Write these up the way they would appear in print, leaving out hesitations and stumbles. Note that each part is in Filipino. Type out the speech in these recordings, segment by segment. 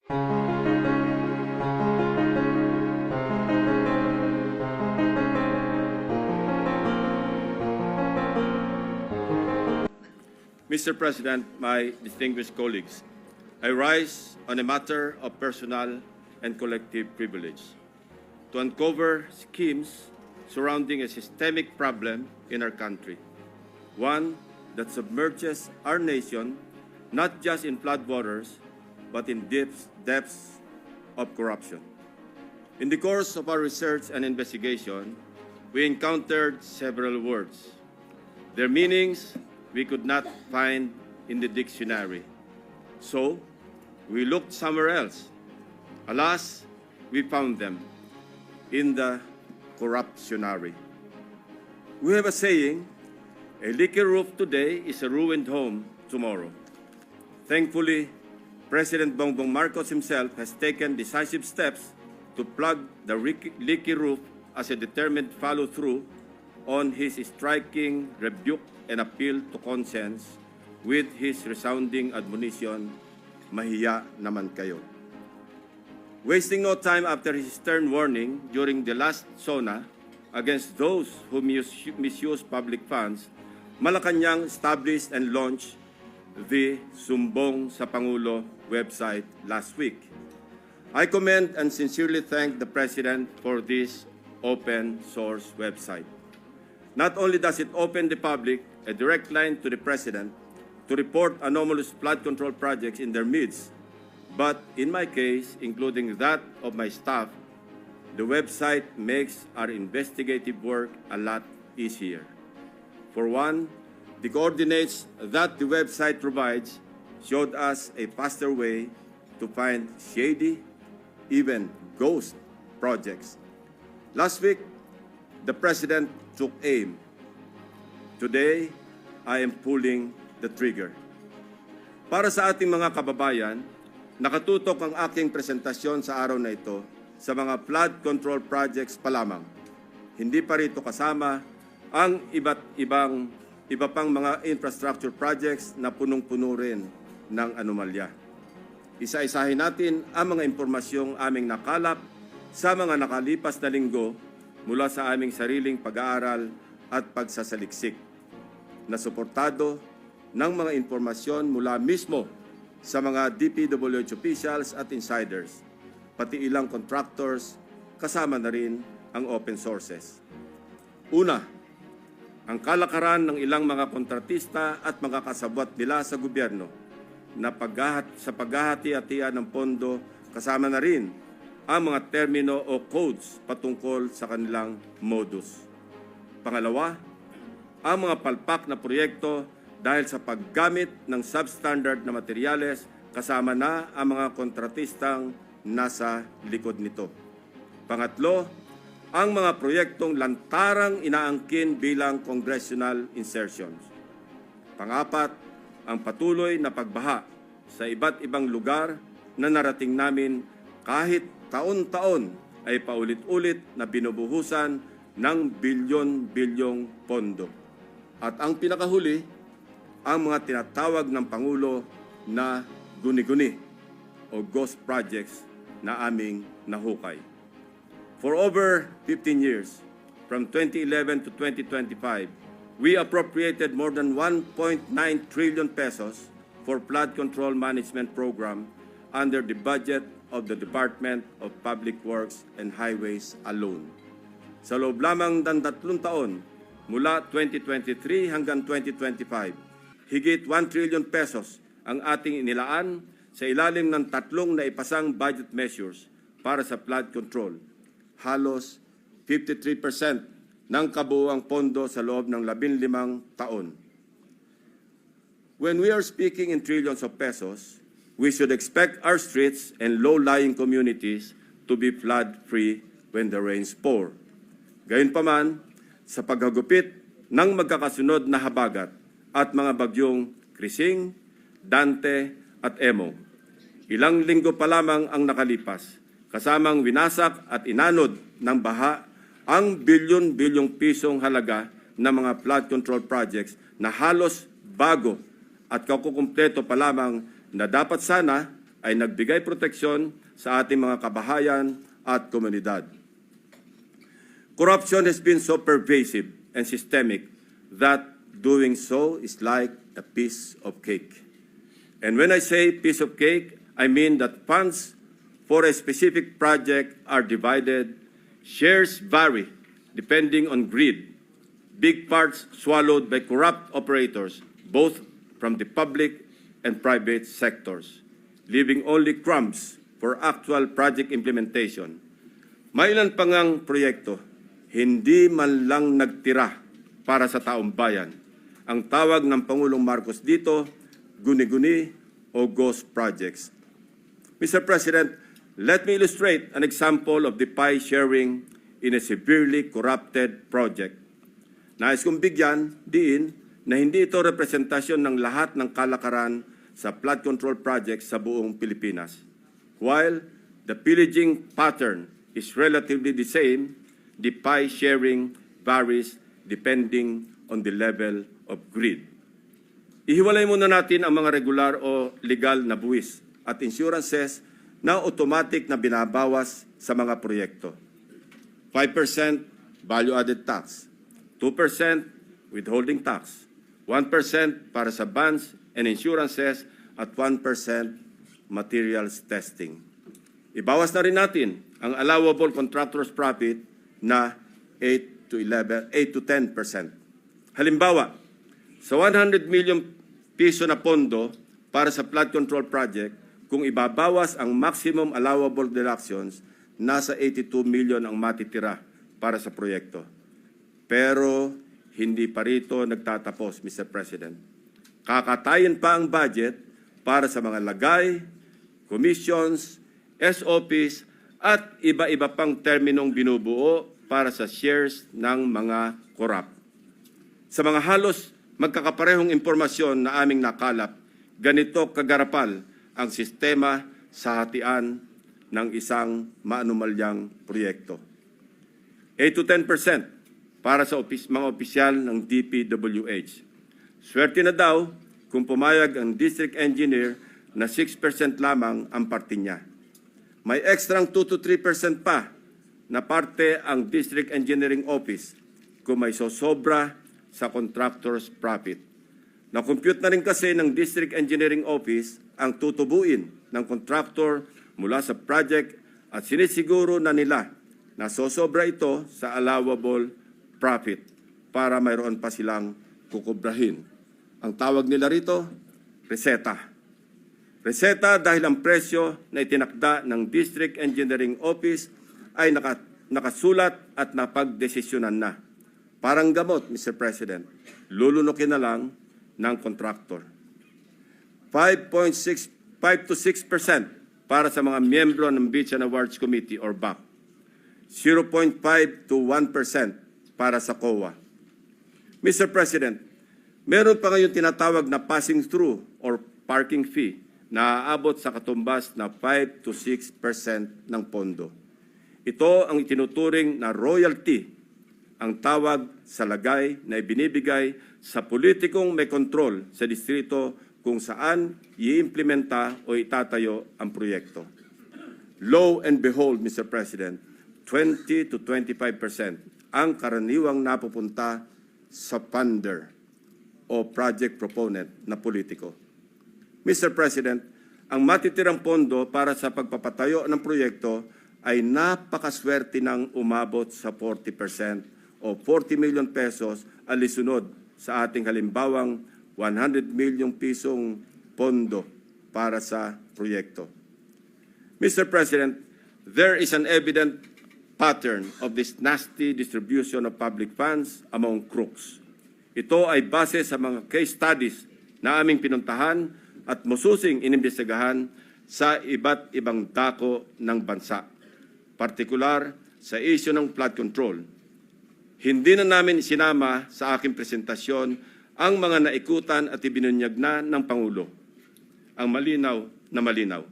Mr. President, my distinguished colleagues, I rise on a matter of personal and collective privilege to uncover schemes surrounding a systemic problem in our country, one that submerges our nation not just in floodwaters, but in depths of corruption. In the course of our research and investigation, we encountered several words. Their meanings we could not find in the dictionary. So, we looked somewhere else. Alas, we found them in the corruptionary. We have a saying, a leaky roof today is a ruined home tomorrow. Thankfully, President Bongbong Marcos himself has taken decisive steps to plug the leaky roof as a determined follow-through on his striking rebuke and appeal to conscience with his resounding admonition, mahiya naman kayo. Wasting no time after his stern warning during the last SONA against those who misuse public funds, Malacanang established and launched the Sumbong sa Pangulo website last week. I commend and sincerely thank the President for this open source website. Not only does it open the public a direct line to the President to report anomalous flood control projects in their midst, but in my case, including that of my staff, the website makes our investigative work a lot easier. For one, the coordinates that the website provides showed us a faster way to find shady, even ghost projects. Last week, the President took aim. Today, I am pulling the trigger. Para sa ating mga kababayan, nakatutok ang aking presentasyon sa araw na ito sa mga flood control projects pa lamang. Hindi pa rito kasama ang iba pang mga infrastructure projects na punong-puno rin ng anomalya. Isa-isahin natin ang mga impormasyong aming nakalap sa mga nakalipas na linggo mula sa aming sariling pag-aaral at pagsasaliksik, na suportado ng mga impormasyon mula mismo sa mga DPWH officials at insiders, pati ilang contractors, kasama na rin ang open sources. Una, ang kalakaran ng ilang mga kontratista at mga kasabwat nila sa gobyerno na sa paghahati-hatian ng pondo, kasama na rin ang mga termino o codes patungkol sa kanilang modus. Pangalawa, ang mga palpak na proyekto dahil sa paggamit ng substandard na materyales, kasama na ang mga kontratistang nasa likod nito. Pangatlo, ang mga proyektong lantarang inaangkin bilang congressional insertions. Pangapat, ang patuloy na pagbaha sa iba't ibang lugar na narating namin kahit taon-taon ay paulit-ulit na binubuhusan ng bilyon-bilyong pondo. At ang pinakahuli, ang mga tinatawag ng Pangulo na guni-guni o ghost projects na aming nahukay. For over 15 years, from 2011 to 2025, we appropriated more than 1.9 trillion pesos for flood control management program under the budget of the Department of Public Works and Highways alone. Sa loob lamang ng 3 taon, mula 2023 hanggang 2025, higit 1 trillion pesos ang ating inilaan sa ilalim ng 3 naipasang budget measures para sa flood control. Halos 53% ng kabuuang pondo sa loob ng 15 taon. When we are speaking in trillions of pesos, we should expect our streets and low-lying communities to be flood-free when the rains pour. Gayunpaman, sa paghagupit ng magkakasunod na habagat at mga bagyong Krising, Dante at Emo, ilang linggo pa lamang ang nakalipas, kasamang winasak at inanod ng baha ang bilyon-bilyong pisong halaga ng mga flood control projects na halos bago at kakukumpleto pa lamang na dapat sana ay nagbigay proteksyon sa ating mga kabahayan at komunidad. Corruption has been so pervasive and systemic that doing so is like a piece of cake. And when I say piece of cake, I mean that funds for a specific project are divided, shares vary depending on greed, big parts swallowed by corrupt operators, both from the public and private sectors, leaving only crumbs for actual project implementation. May ilan pa ngang proyekto, hindi man lang nagtira para sa taong bayan. Ang tawag ng Pangulong Marcos dito, guni-guni o ghost projects. Mr. President, let me illustrate an example of the pie sharing in a severely corrupted project. Nais kong bigyan diin na hindi ito representasyon ng lahat ng kalakaran sa flood control projects sa buong Pilipinas. While the pillaging pattern is relatively the same, the pie sharing varies depending on the level of greed. Ihiwalay muna natin ang mga regular o legal na buwis at insurances na automatic na binabawas sa mga proyekto. 5% value-added tax, 2% withholding tax, 1% para sa bonds and insurances at 1% materials testing. Ibawas na rin natin ang allowable contractor's profit na 8 to 10%. Halimbawa, sa 100 million piso na pondo para sa flood control project, kung ibabawas ang maximum allowable deductions, nasa 82 million ang matitira para sa proyekto. Pero hindi pa rito nagtatapos, Mr. President. Kakatayin pa ang budget para sa mga lagay, commissions, SOPs, at iba-iba pang terminong binubuo para sa shares ng mga korap. Sa mga halos magkakaparehong impormasyon na aming nakalap, ganito kagarapal ang sistema sa hatian ng isang maanumalyang proyekto. 8 to 10% para sa mga opisyal ng DPWH. Swerte na daw kung pumayag ang district engineer na 6% lamang ang parte niya. May ekstrang 2 to 3% pa na parte ang district engineering office kung may sosobra sa contractor's profit. Na-compute na rin kasi ng district engineering office ang tutubuin ng contractor mula sa project at sinisiguro na nila na sosobra ito sa allowable profit para mayroon pa silang kukubrahin. Ang tawag nila rito, reseta. Reseta dahil ang presyo na itinakda ng District Engineering Office ay nakasulat at napagdesisyonan na. Parang gamot, Mr. President, lulunukin na lang ng contractor. 5 to 6% para sa mga miyembro ng Beach and Awards Committee or BAC. 0.5 to 1% para sa COA. Mr. President, meron pa ngayon tinatawag na passing through or parking fee na aabot sa katumbas na 5 to 6% ng pondo. Ito ang itinuturing na royalty, ang tawag sa lagay na ibinibigay sa politikong may kontrol sa distrito kung saan iimplementa o itatayo ang proyekto. Lo and behold, Mr. President, 20 to 25% ang karaniwang napupunta sa funder o project proponent na politiko. Mr. President, ang matitirang pondo para sa pagpapatayo ng proyekto ay napakaswerte ng umabot sa 40% o 40 million pesos alisunod sa ating halimbawang 100 milyong pisong pondo para sa proyekto. Mr. President, there is an evident pattern of this nasty distribution of public funds among crooks. Ito ay base sa mga case studies na aming pinuntahan at mususing inimbestigahan sa iba't ibang dako ng bansa, partikular sa issue ng flood control. Hindi na namin sinama sa aking presentasyon ang mga naikutan at ibinunyag na ng Pangulo. Ang malinaw na malinaw.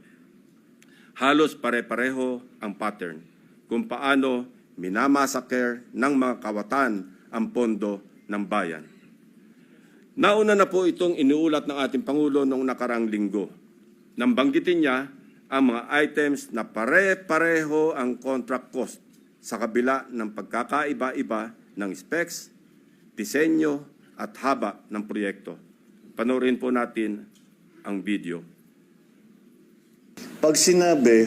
Halos pare-pareho ang pattern kung paano minamasaker ng mga kawatan ang pondo ng bayan. Nauna na po itong iniulat ng ating Pangulo noong nakaraang linggo. Nang banggitin niya ang mga items na pare-pareho ang contract cost sa kabila ng pagkakaiba-iba ng specs, disenyo at haba ng proyekto. Panoorin po natin ang video. Pag sinabi,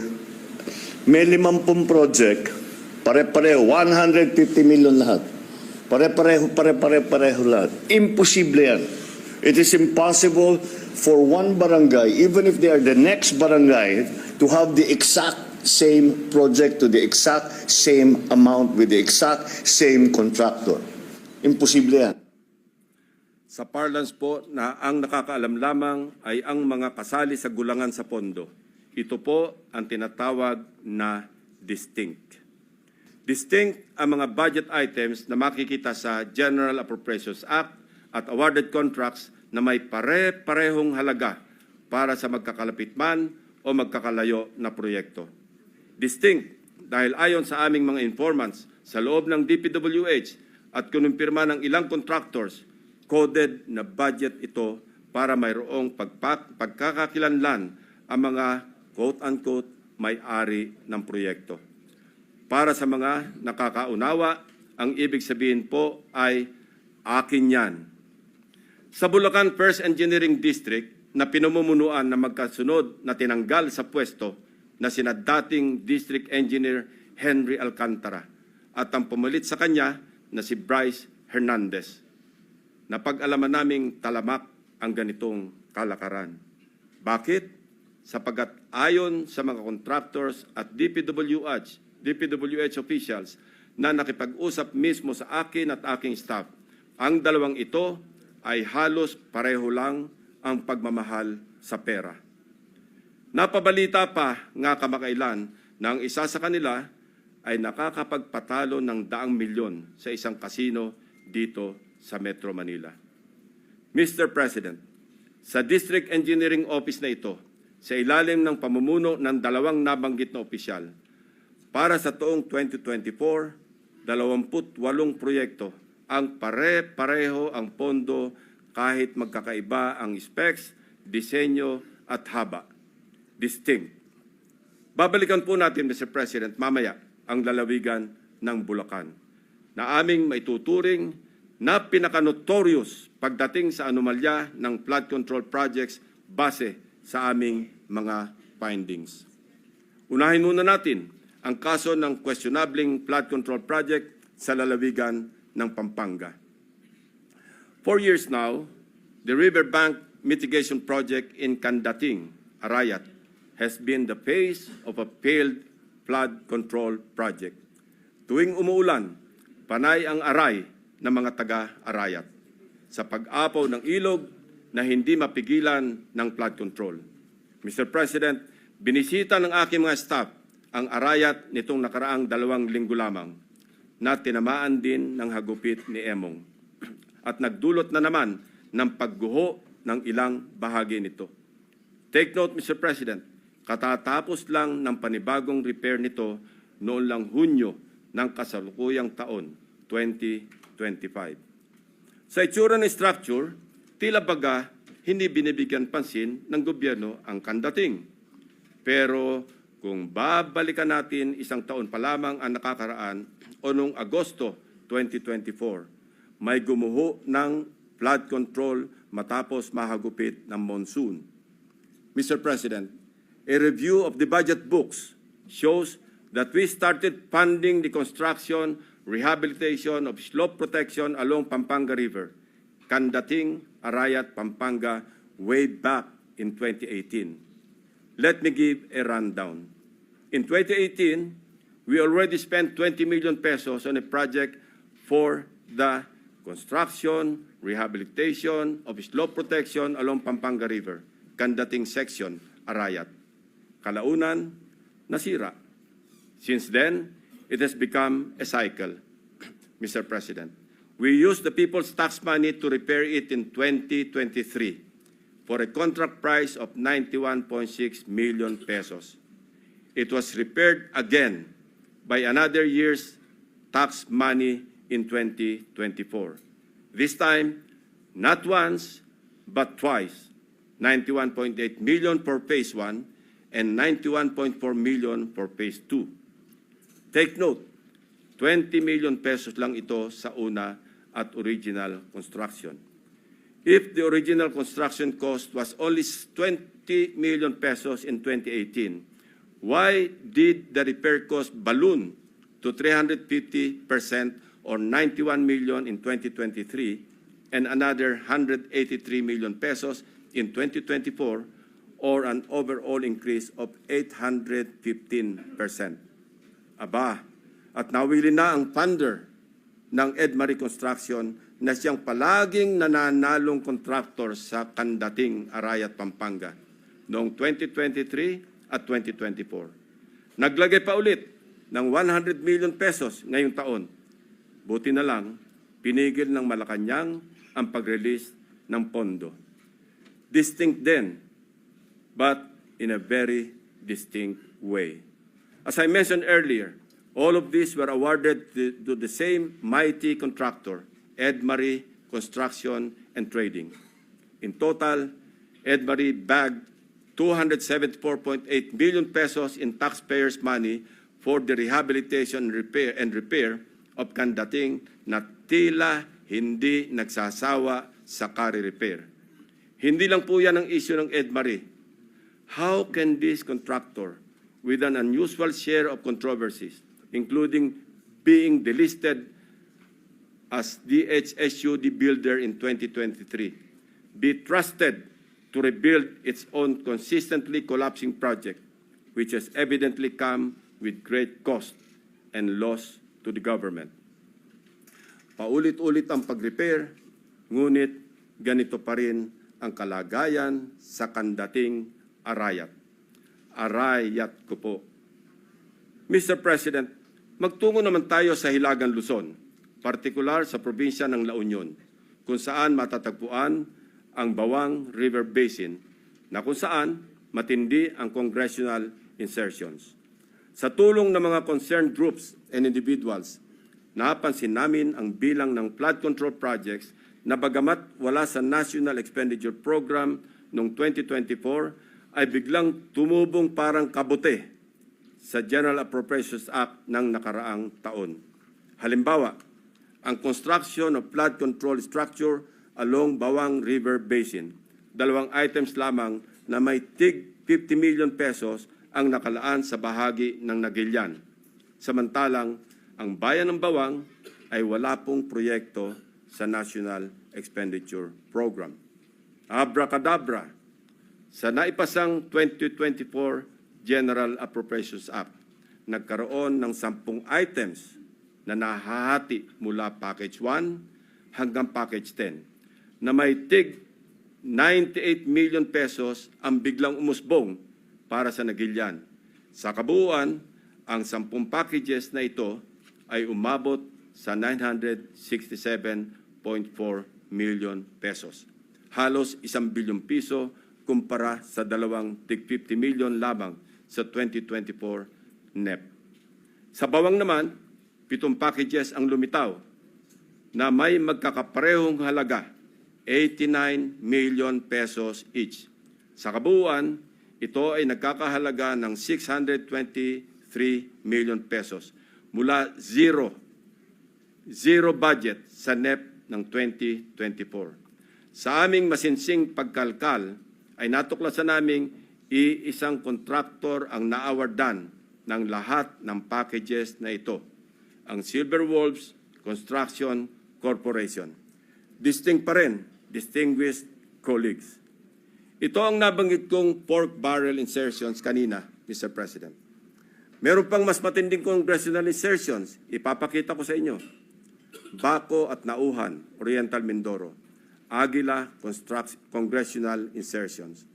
may 50 project, pare-pareho, 150 million lahat. Pare-pareho lahat. Imposible yan. It is impossible for one barangay, even if they are the next barangay, to have the exact same project to the exact same amount with the exact same contractor. Imposible yan. Sa parlance po na ang nakakaalam lamang ay ang mga kasali sa gulangan sa pondo. Ito po ang tinatawag na distinct. Distinct ang mga budget items na makikita sa General Appropriations Act at awarded contracts na may pare-parehong halaga para sa magkakalapit man o magkakalayo na proyekto. Distinct dahil ayon sa aming mga informants sa loob ng DPWH at kinumpirma ng ilang contractors, coded na budget ito para mayroong pagkakakilanlan ang mga quote-unquote may-ari ng proyekto. Para sa mga nakakaunawa, ang ibig sabihin po ay akin yan. Sa Bulacan First Engineering District na pinamumunuan na magkasunod na tinanggal sa pwesto na sina dating District Engineer Henry Alcantara at ang pumalit sa kanya na si Bryce Hernandez. Napag-alaman naming talamak ang ganitong kalakaran. Bakit? Sapagat ayon sa mga contractors at DPWH officials na nakipag-usap mismo sa akin at aking staff, ang dalawang ito ay halos pareho lang ang pagmamahal sa pera. Napabalita pa nga kamakailan na ang isa sa kanila ay nakakapagpatalo ng 100 milyon sa isang kasino dito sa Metro Manila. Mr. President, sa District Engineering Office na ito, sa ilalim ng pamumuno ng dalawang nabanggit na opisyal, para sa taong 2024, 28 proyekto ang pare-pareho ang pondo kahit magkakaiba ang specs, disenyo at haba. Distinct. Babalikan po natin, Mr. President, mamaya ang lalawigan ng Bulacan na aming maituturing na pinaka-notorious pagdating sa anomalya ng flood control projects base sa aming mga findings. Unahin muna natin ang kaso ng questionabling flood control project sa lalawigan ng Pampanga. 4 years now, the riverbank mitigation project in Candating, Arayat, has been the face of a failed flood control project. Tuwing umuulan, panay ang aray ng mga taga-Arayat sa pag-apaw ng ilog na hindi mapigilan ng flood control. Mr. President, binisita ng aking mga staff ang Arayat nitong nakaraang 2 linggo lamang na tinamaan din ng hagupit ni Emong at nagdulot na naman ng pagguho ng ilang bahagi nito. Take note, Mr. President, katatapos lang ng panibagong repair nito noon lang Hunyo ng kasalukuyang taon, 2025. Sa itsura ng structure, tila baga hindi binibigyan pansin ng gobyerno ang Candating. Pero kung babalikan natin isang taon pa lamang ang nakakaraan o noong Agosto 2024, may gumuho ng flood control matapos mahagupit ng monsoon. Mr. President, a review of the budget books shows that we started funding the construction, rehabilitation of slope protection along Pampanga River, Candating, Arayat, Pampanga, way back in 2018. Let me give a rundown. In 2018, we already spent 20 million pesos on a project for the construction, rehabilitation of slope protection along Pampanga River, Candating section, Arayat. Kalaunan, nasira. Since then, it has become a cycle, Mr. President. We used the people's tax money to repair it in 2023 for a contract price of 91.6 million pesos. It was repaired again by another year's tax money in 2024. This time, not once, but twice, 91.8 million for phase 1 and 91.4 million for Phase 2. Take note, 20 million pesos lang ito sa una at original construction. If the original construction cost was only 20 million pesos in 2018, why did the repair cost balloon to 350% or 91 million in 2023 and another 183 million pesos in 2024 or an overall increase of 815%? Aba, at nawili na ang funder ng Edmarie Construction na siyang palaging nananalong kontraktor sa Kandating, Arayat, Pampanga noong 2023 at 2024. Naglagay pa ulit ng 100 million pesos ngayong taon. Buti na lang, pinigil ng Malacanang ang pag-release ng pondo. Distinct then, but in a very distinct way. As I mentioned earlier, all of these were awarded to the same mighty contractor, Edmarie Construction and Trading. In total, Edmarie bagged 274.8 million pesos in taxpayers' money for the rehabilitation and repair of Kandating na tila hindi nagsasawa sa repair. Hindi lang po yan ang issue ng Edmarie. How can this contractor, with an unusual share of controversies, including being delisted as DHSUD builder in 2023, be trusted to rebuild its own consistently collapsing project, which has evidently come with great cost and loss to the government? Paulit-ulit ang pag-repair, ngunit ganito pa rin ang kalagayan sa Kandating, Arayat. Arayat ko po. Mr. President, magtungo naman tayo sa Hilagang Luzon, partikular sa probinsya ng La Union, kung saan matatagpuan ang Bawang River Basin, na kung saan matindi ang congressional insertions. Sa tulong ng mga concerned groups and individuals, napansin namin ang bilang ng flood control projects na bagamat wala sa National Expenditure Program noong 2024, ay biglang tumubong parang kabute sa General Appropriations Act ng nakaraang taon. Halimbawa, ang construction of flood control structure along Bawang River Basin. 2 items lamang na may tig 50 million pesos ang nakalaan sa bahagi ng Nagilian. Samantalang, ang bayan ng Bawang ay wala pong proyekto sa National Expenditure Program. Abracadabra, sa naipasang 2024 General Appropriations Act, nagkaroon ng 10 items na nahahati mula Package 1 hanggang Package 10 na may tig 98 million pesos ang biglang umusbong para sa Nagilian. Sa kabuuan, ang 10 packages na ito ay umabot sa 967.4 million pesos. Halos 1 bilyong piso kumpara sa 2 tig 50 million lamang sa 2024 NEP. Sa Bawang naman, 7 packages ang lumitaw na may magkakaparehong halaga, 89 million pesos each. Sa kabuuan, ito ay nagkakahalaga ng 623 million pesos mula zero budget sa NEP ng 2024. Sa aming masinsing pagkalkal, ay natuklasan naming iisang kontraktor ang naawardan ng lahat ng packages na ito, ang Silver Wolves Construction Corporation. Distinct pa rin, distinguished colleagues. Ito ang nabanggit kong pork barrel insertions kanina, Mr. President. Meron pang mas matinding congressional insertions, ipapakita ko sa inyo. Baco at Nauhan, Oriental Mindoro. Aguila congressional insertions.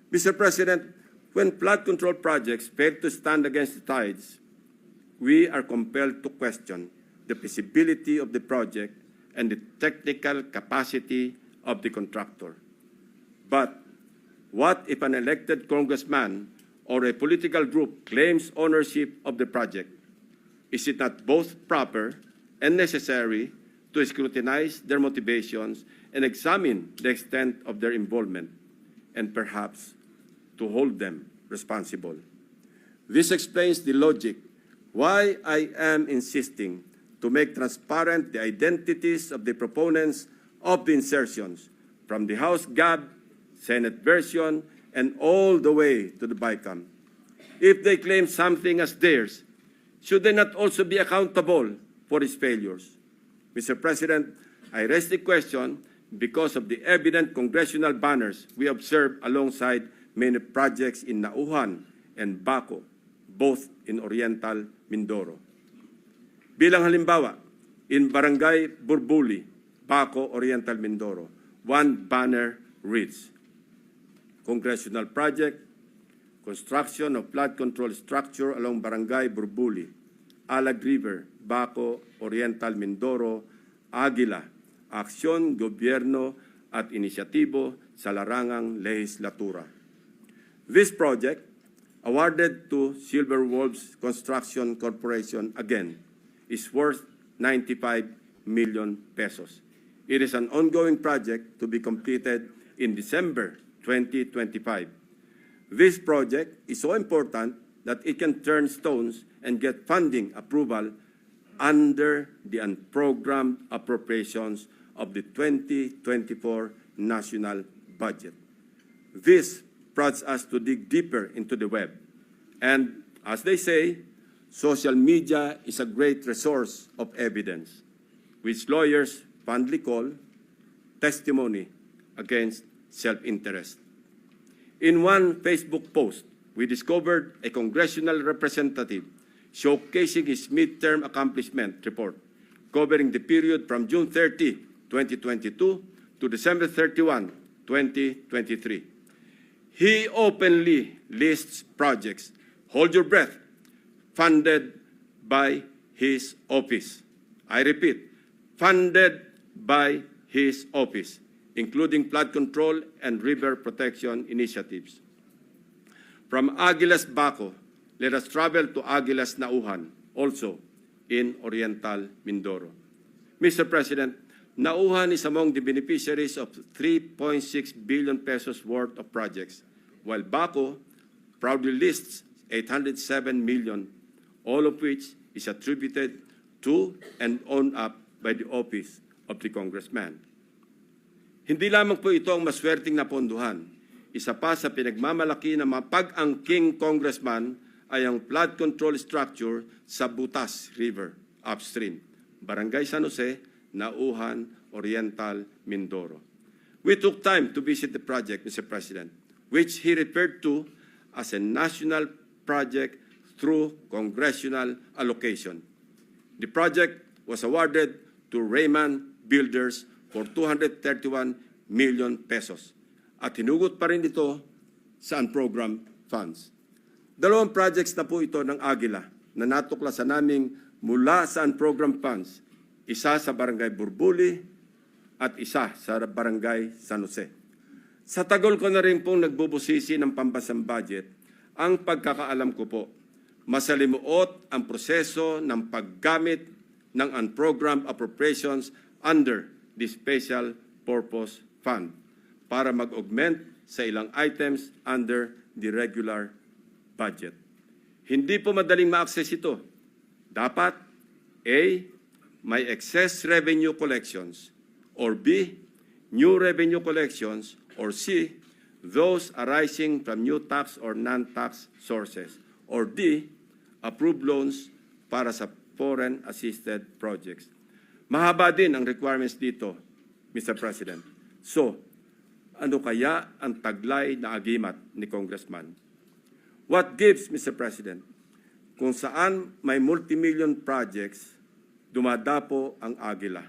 Mr. President, when flood control projects fail to stand against the tides, we are compelled to question the feasibility of the project and the technical capacity of the contractor. But what if an elected congressman or a political group claims ownership of the project? Is it not both proper and necessary to scrutinize their motivations and examine the extent of their involvement, and perhaps to hold them responsible. This explains the logic why I am insisting to make transparent the identities of the proponents of the insertions from the House GAB, Senate version, and all the way to the BICAM. If they claim something as theirs, should they not also be accountable for its failures? Mr. President, I raise the question because of the evident congressional banners we observe alongside many projects in Nauhan and Baco, both in Oriental Mindoro. Bilang halimbawa, in Barangay Burbuli, Baco, Oriental Mindoro, one banner reads, Congressional Project, Construction of Flood Control Structure along Barangay Burbuli, Alag River, Baco, Oriental Mindoro, Aguila, Aksyon, Gobyerno at Inisyatibo sa Larangang Lehislatura. This project, awarded to Silver Wolves Construction Corporation again, is worth 95 million pesos. It is an ongoing project to be completed in December 2025. This project is so important that it can turn stones and get funding approval under the unprogrammed appropriations of the 2024 national budget. This prompts us to dig deeper into the web. And as they say, social media is a great resource of evidence, which lawyers fondly call testimony against self-interest. In one Facebook post, we discovered a congressional representative showcasing his midterm accomplishment report covering the period from June 30, 2022 to December 31, 2023. He openly lists projects, hold your breath, funded by his office. I repeat, funded by his office, including flood control and river protection initiatives. From Aguilas Baco, let us travel to Aguilas Nauhan, also in Oriental Mindoro. Mr. President, Nauhan is among the beneficiaries of 3.6 billion pesos worth of projects, while Baco proudly lists 807 million, all of which is attributed to and owned up by the office of the congressman. Hindi lamang po ito ang maswerteng napondohan. Isa pa sa pinagmamalaki ng mga pag-angking congressman ay ang flood control structure sa Butas River upstream, Barangay San Jose, Nauhan, Oriental, Mindoro. We took time to visit the project, Mr. President, which he referred to as a national project through congressional allocation. The project was awarded to Raymond Builders for 231 million pesos at hinugot pa rin ito sa unprogrammed funds. Dalawang projects na po ito ng Aguila na natuklasan naming mula sa unprogrammed funds, isa sa Barangay Burbuli at isa sa Barangay San Jose. Sa tagal ko na rin pong nagbubusisi ng pambansang budget, ang pagkakaalam ko po, masalimuot ang proseso ng paggamit ng unprogrammed appropriations under the Special Purpose Fund para mag-augment sa ilang items under the regular budget. Hindi po madaling ma-access ito. Dapat A, may excess revenue collections, or B, new revenue collections, or C, those arising from new tax or non-tax sources, or D, approved loans para sa foreign-assisted projects. Mahaba din ang requirements dito, Mr. President. So, ano kaya ang taglay na agimat ni Congressman? What gives, Mr. President? Kung saan may multimillion projects, dumadapo ang Aguila.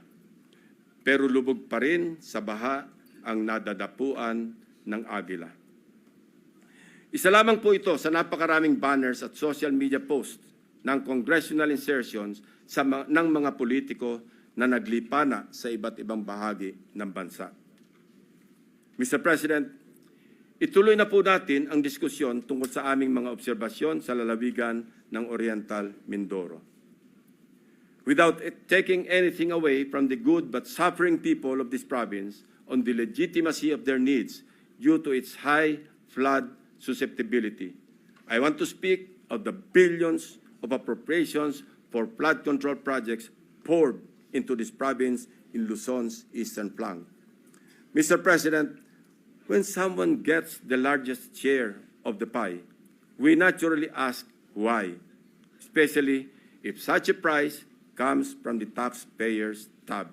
Pero lubog pa rin sa baha ang nadadapuan ng Aguila. Isa lamang po ito sa napakaraming banners at social media posts ng congressional insertions ng mga politiko na naglipana sa iba't ibang bahagi ng bansa. Mr. President, ituloy na po natin ang diskusyon tungkol sa aming mga obserbasyon sa lalawigan ng Oriental Mindoro. Without taking anything away from the good but suffering people of this province on the legitimacy of their needs due to its high flood susceptibility, I want to speak of the billions of appropriations for flood control projects poured into this province in Luzon's eastern flank. Mr. President, when someone gets the largest share of the pie, we naturally ask why, especially if such a price comes from the taxpayers' tab.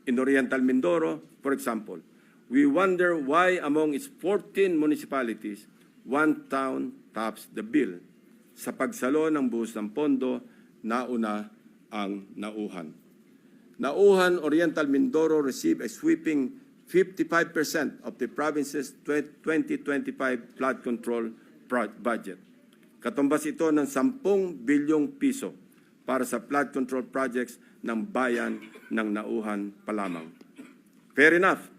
In Oriental Mindoro, for example, we wonder why among its 14 municipalities, one town tops the bill. Sa pagsalo ng buhos ng pondo, nauna ang Nauhan. Nauhan, Oriental Mindoro received a sweeping 55% of the province's 2025 flood control budget. Katumbas ito ng 10 bilyong piso para sa flood control projects ng bayan ng Nauhan pa lamang. Fair enough,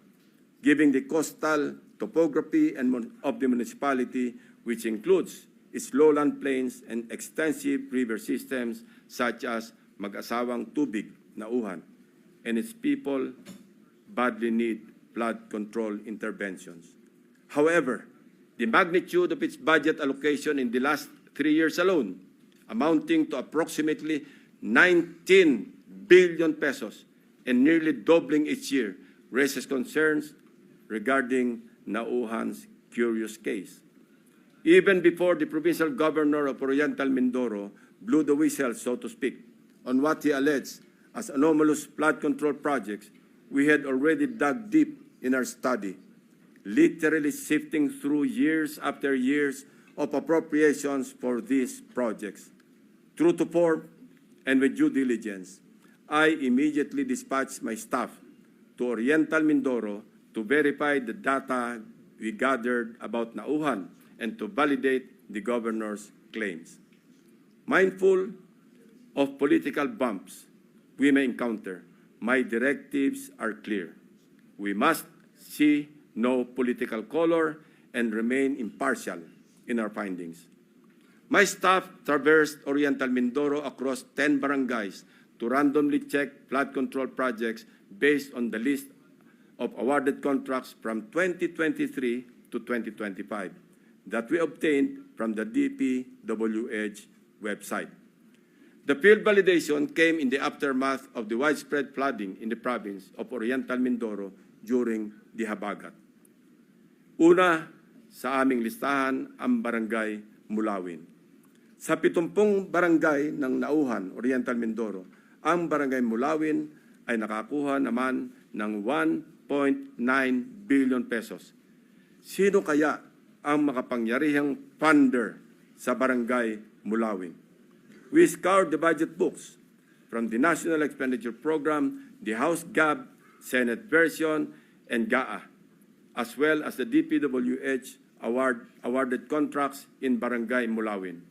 given the coastal topography of the municipality, which includes its lowland plains and extensive river systems such as Mag-asawang Tubig, Nauhan, and its people badly need flood control interventions. However, the magnitude of its budget allocation in the last 3 years alone, amounting to approximately 19 billion pesos and nearly doubling each year, raises concerns regarding Nauhan's curious case. Even before the provincial governor of Oriental Mindoro blew the whistle, so to speak, on what he alleged as anomalous flood control projects, we had already dug deep in our study, literally sifting through years after years of appropriations for these projects. True to form and with due diligence, I immediately dispatched my staff to Oriental Mindoro to verify the data we gathered about Nauhan and to validate the governor's claims. Mindful of political bumps we may encounter, my directives are clear. We must see no political color and remain impartial in our findings. My staff traversed Oriental Mindoro across 10 barangays to randomly check flood control projects based on the list of awarded contracts from 2023 to 2025 that we obtained from the DPWH website. The field validation came in the aftermath of the widespread flooding in the province of Oriental Mindoro during the Habagat. Una sa aming listahan ang Barangay Mulawin. Sa 70 barangay ng Nauhan, Oriental Mindoro, ang Barangay Mulawin ay nakakuha naman ng 1.9 billion pesos. Sino kaya ang makapangyarihang funder sa Barangay Mulawin? We scoured the budget books from the National Expenditure Program, the House GAB, Senate version, and GAA, as well as the DPWH awarded contracts in Barangay Mulawin.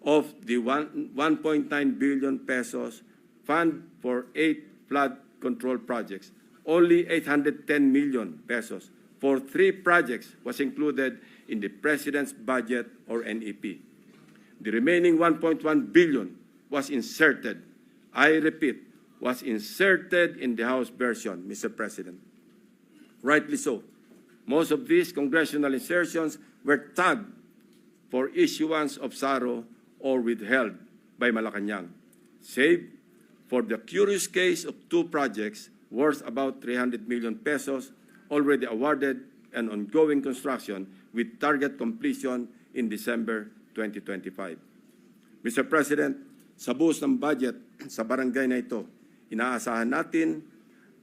Of the 1.9 billion pesos fund for 8 flood control projects, only 810 million pesos for 3 projects was included in the President's budget or NEP. The remaining 1.1 billion was inserted, I repeat, was inserted in the House version, Mr. President. Rightly so. Most of these congressional insertions were tagged for issuance of SARO or withheld by Malacanang, save for the curious case of 2 projects worth about 300 million pesos already awarded and ongoing construction with target completion in December 2025. Mr. President, sa buhos ng budget sa barangay na ito, inaasahan natin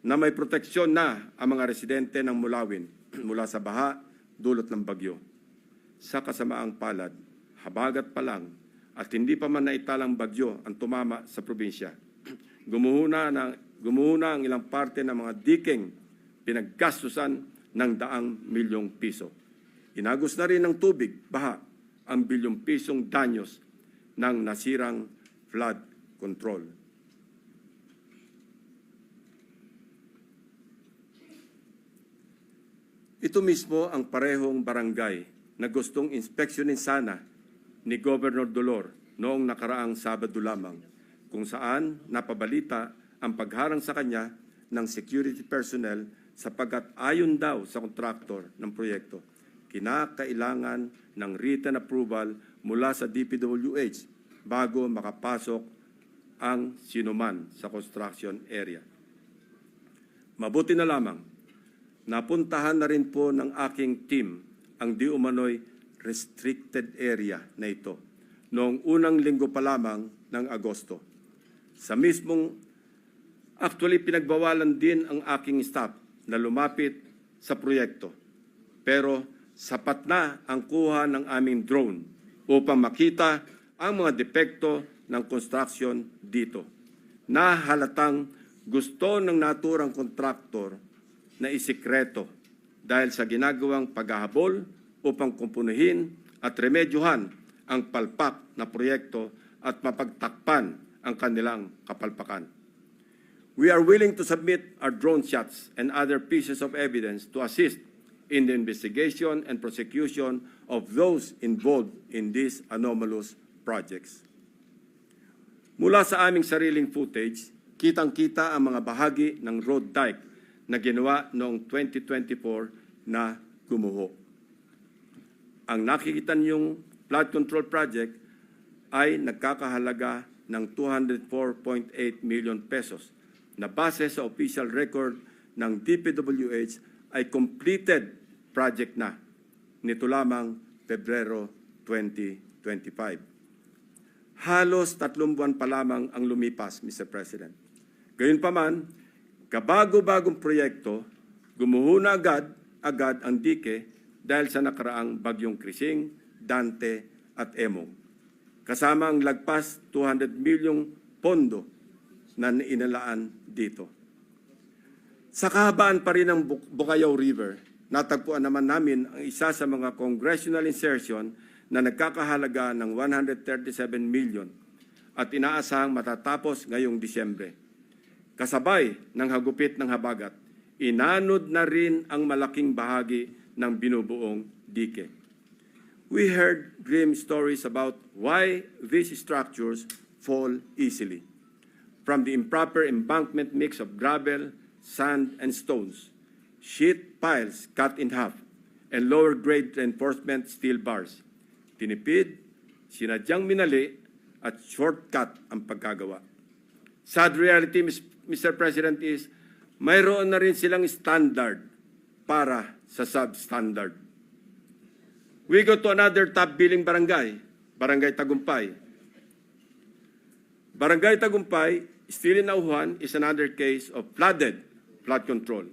na may proteksyon na ang mga residente ng Mulawin mula sa baha dulot ng bagyo. Sa kasamaang palad, habagat pa lang at hindi pa man naitalang bagyo ang tumama sa probinsya. Gumuhuna ang ilang parte ng mga diking pinaggastusan ng 100 milyong piso. Inagos na rin ng tubig, baha, ang bilyong pisong danyos ng nasirang flood control. Ito mismo ang parehong barangay na gustong inspeksyonin sana ni Governor Dolor noong nakaraang Sabado lamang, kung saan napabalita ang pagharang sa kanya ng security personnel sapagkat ayon daw sa kontraktor ng proyekto, kinakailangan ng written approval mula sa DPWH bago makapasok ang sinuman sa construction area. Mabuti na lamang, napuntahan na rin po ng aking team ang di umano'y restricted area na ito noong unang linggo pa lamang ng Agosto. Actually pinagbawalan din ang aking staff na lumapit sa proyekto. Pero sapat na ang kuha ng aming drone upang makita ang mga depekto ng construction dito. Na halatang gusto ng naturang kontraktor na isikreto dahil sa ginagawang paghahabol upang kumpunuhin at remedyohan ang palpak na proyekto at mapagtakpan ang kanilang kapalpakan. We are willing to submit our drone shots and other pieces of evidence to assist in the investigation and prosecution of those involved in these anomalous projects. Mula sa aming sariling footage, kitang-kita ang mga bahagi ng road dike na ginawa noong 2024 na gumuho. Ang nakikita niyong flood control project ay nagkakahalaga ng 204.8 million pesos na base sa official record ng DPWH ay completed project na nito lamang Pebrero 2025. Halos 3 buwan pa lamang ang lumipas, Mr. President. Gayunpaman, kabago-bagong proyekto, gumuho na agad ang dike dahil sa nakaraang bagyong Krising, Dante at Emong. Kasama ang lagpas 200 milyong pondo na inalaan dito. Sa kahabaan pa rin ng Bukayaw River, natagpuan naman namin ang isa sa mga congressional insertion na nagkakahalaga ng 137 million at inaasahang matatapos ngayong Disyembre. Kasabay ng hagupit ng habagat, inanod na rin ang malaking bahagi ng binubuong dike. We heard grim stories about why these structures fall easily. From the improper embankment mix of gravel, sand, and stones, sheet piles cut in half, and lower-grade reinforcement steel bars. Tinipid, sinadyang minali, at shortcut ang pagkagawa. Sad reality, Mr. President, is mayroon na rin silang standard para sa substandard. We go to another top-billing barangay, Barangay Tagumpay. Barangay Tagumpay, still in Auhan, is another case of flood control.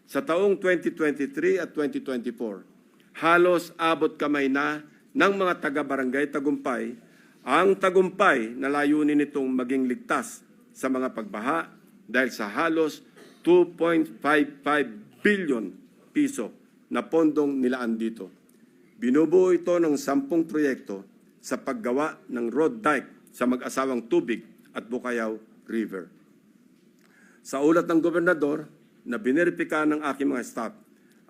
Sa taong 2023 at 2024, halos abot kamay na ng mga taga-barangay Tagumpay ang Tagumpay na layunin nitong maging ligtas sa mga pagbaha dahil sa halos 2.55 billion piso na pondong nilaan dito. Binubuo ito ng 10 proyekto sa paggawa ng road dike sa mag-asawang Tubig at Bukayaw River. Sa ulat ng gobernador na bineripika ng aking mga staff,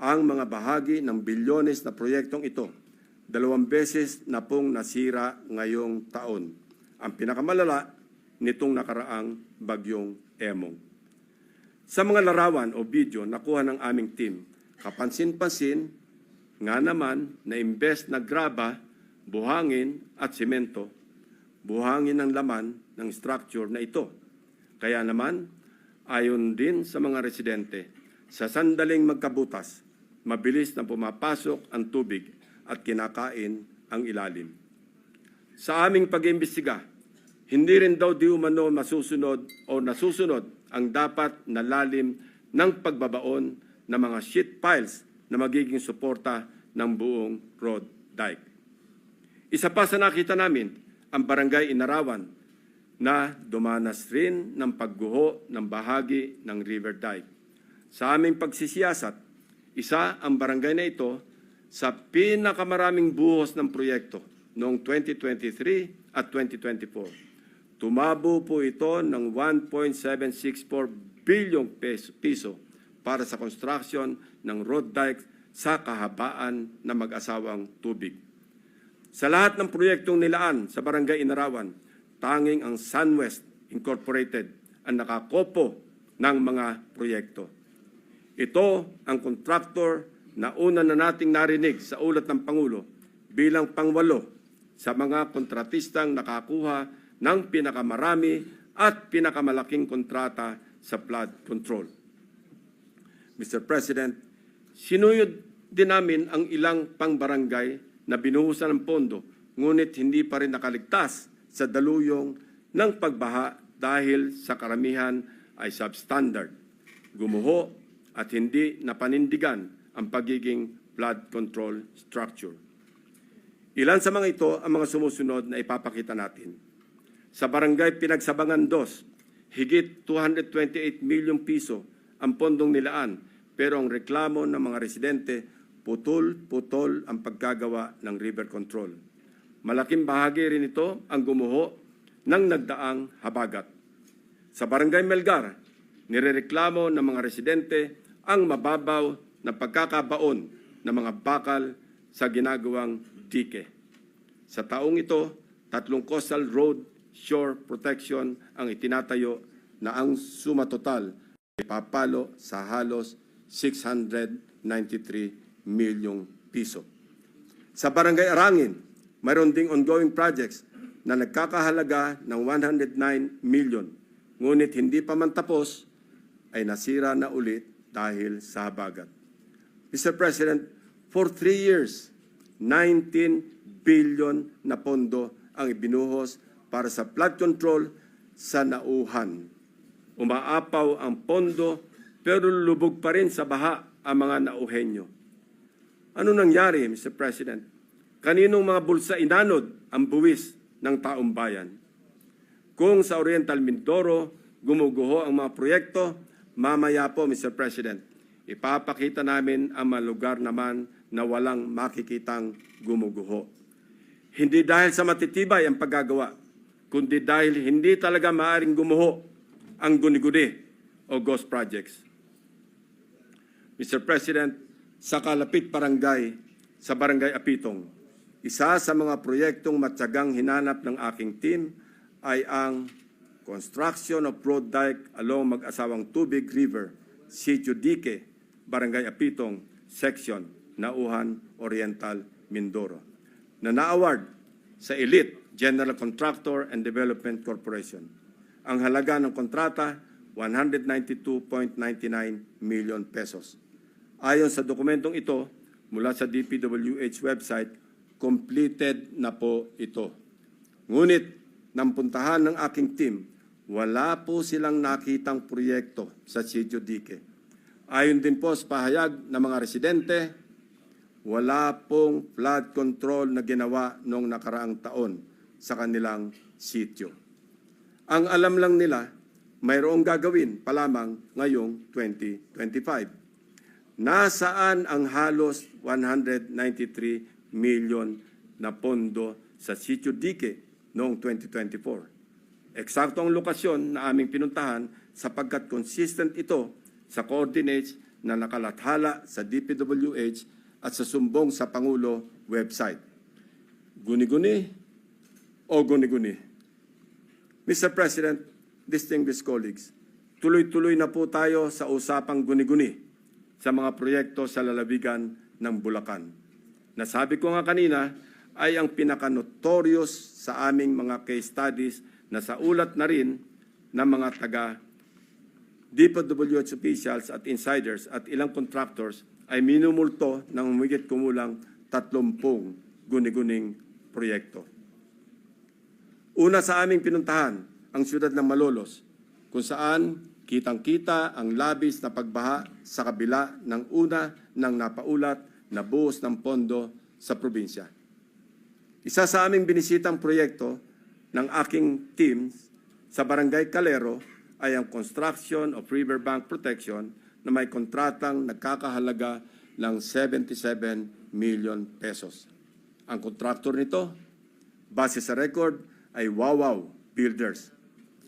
ang mga bahagi ng bilyones na proyektong ito, 2 beses na pong nasira ngayong taon. Ang pinakamalala nitong nakaraang bagyong Emong. Sa mga larawan o video nakuha ng aming team, kapansin-pansin nga naman na imbes na graba, buhangin at simento, buhangin ang laman ng structure na ito. Kaya naman, ayon din sa mga residente, sa sandaling magkabutas, mabilis na pumapasok ang tubig at kinakain ang ilalim. Sa aming pag-iimbestiga, hindi rin daw di umano masusunod o nasusunod ang dapat na lalim ng pagbabaon ng mga sheet piles na magiging suporta ng buong road dike. Isa pa sa nakita namin, ang Barangay Inarawan na dumanas rin ng pagguho ng bahagi ng river dike. Sa aming pagsisiyasat, isa ang barangay na ito sa pinakamaraming buhos ng proyekto noong 2023 at 2024. Tumabo po ito ng 1.764 billion piso para sa construction ng road dike sa kahabaan ng mag-asawang Tubig. Sa lahat ng proyektong nilaan sa Barangay Inarawan, tanging ang SunWest Incorporated ang nakakopo ng mga proyekto. Ito ang kontraktor na una na nating narinig sa ulat ng Pangulo bilang pangwalo sa mga kontratistang nakakuha ng pinakamarami at pinakamalaking kontrata sa flood control. Mr. President, sinuyod din namin ang ilang pangbarangay na binuhusan ng pondo, ngunit hindi pa rin nakaligtas sa daluyong ng pagbaha dahil sa karamihan ay substandard, gumuho at hindi napanindigan ang pagiging flood control structure. Ilan sa mga ito ang mga sumusunod na ipapakita natin. Sa Barangay Pinagsabangan 2, higit 228 milyong piso ang pondong nilaan, pero ang reklamo ng mga residente, putol-putol ang paggagawa ng river control. Malaking bahagi rin ito ang gumuho ng nagdaang habagat. Sa Barangay Melgar, nirereklamo ng mga residente ang mababaw na pagkakabaon ng mga bakal sa ginagawang dike. Sa taong ito, 3 coastal road shore protection ang itinatayo na ang suma total ay papalo sa halos 693 milyong piso. Sa Barangay Arangin, mayroon ding ongoing projects na nagkakahalaga ng 109 million. Ngunit hindi pa man tapos, ay nasira na ulit dahil sa habagat. Mr. President, for 3 years, 19 billion na pondo ang ibinuhos para sa flood control sa Nauhan. Umaapaw ang pondo pero lubog pa rin sa baha ang mga Nauhenyo. Ano nangyari, Mr. President? Kaninong mga bulsa inanod ang buwis ng taong bayan? Kung sa Oriental Mindoro gumuguho ang mga proyekto, mamaya po, Mr. President, ipapakita namin ang mga lugar naman na walang makikitang gumuguho. Hindi dahil sa matitibay ang paggagawa, kundi dahil hindi talaga maaaring gumuho ang guni-guni o ghost projects. Mr. President, sa Kalapit Barangay, sa Barangay Apitong, isa sa mga proyektong matyagang hinanap ng aking team ay ang construction of road dike along Mag-asawang Tubig River, Sitio Dique, Barangay Apitong, Section, Nauhan, Oriental, Mindoro, na na-award sa Elite General Contractor and Development Corporation. Ang halaga ng kontrata, 192.99 million pesos. Ayon sa dokumentong ito, mula sa DPWH website, completed na po ito. Ngunit, nang puntahan ng aking team, wala po silang nakitang proyekto sa Sitio Dique. Ayon din po sa pahayag ng mga residente, wala pong flood control na ginawa noong nakaraang taon sa kanilang sitio. Ang alam lang nila, mayroong gagawin pa lamang ngayong 2025. Nasaan ang halos 193 million na pondo sa Sitio Dique noong 2024? Eksakto ang lokasyon na aming pinuntahan sapagkat consistent ito sa coordinates na nakalathala sa DPWH at sa sumbong sa Pangulo website. Guni-guni o guni-guni? Mr. President, distinguished colleagues, tuloy-tuloy na po tayo sa usapang guni-guni sa mga proyekto sa lalawigan ng Bulacan. Nasabi ko nga kanina ay ang pinaka-notorious sa aming mga case studies na sa ulat na rin ng mga taga DPWH officials at insiders at ilang contractors ay minumulto ng humigit kumulang 30 guni-guning proyekto. Una sa aming pinuntahan, ang siyudad ng Malolos, kung saan kitang-kita ang labis na pagbaha sa kabila ng una ng napaulat na buhos ng pondo sa probinsya. Isa sa aming binisitang proyekto ng aking team sa Barangay Calero ay ang construction of riverbank protection na may kontratang nagkakahalaga ng 77 million pesos. Ang kontraktor nito, base sa record, ay Wawaw Builders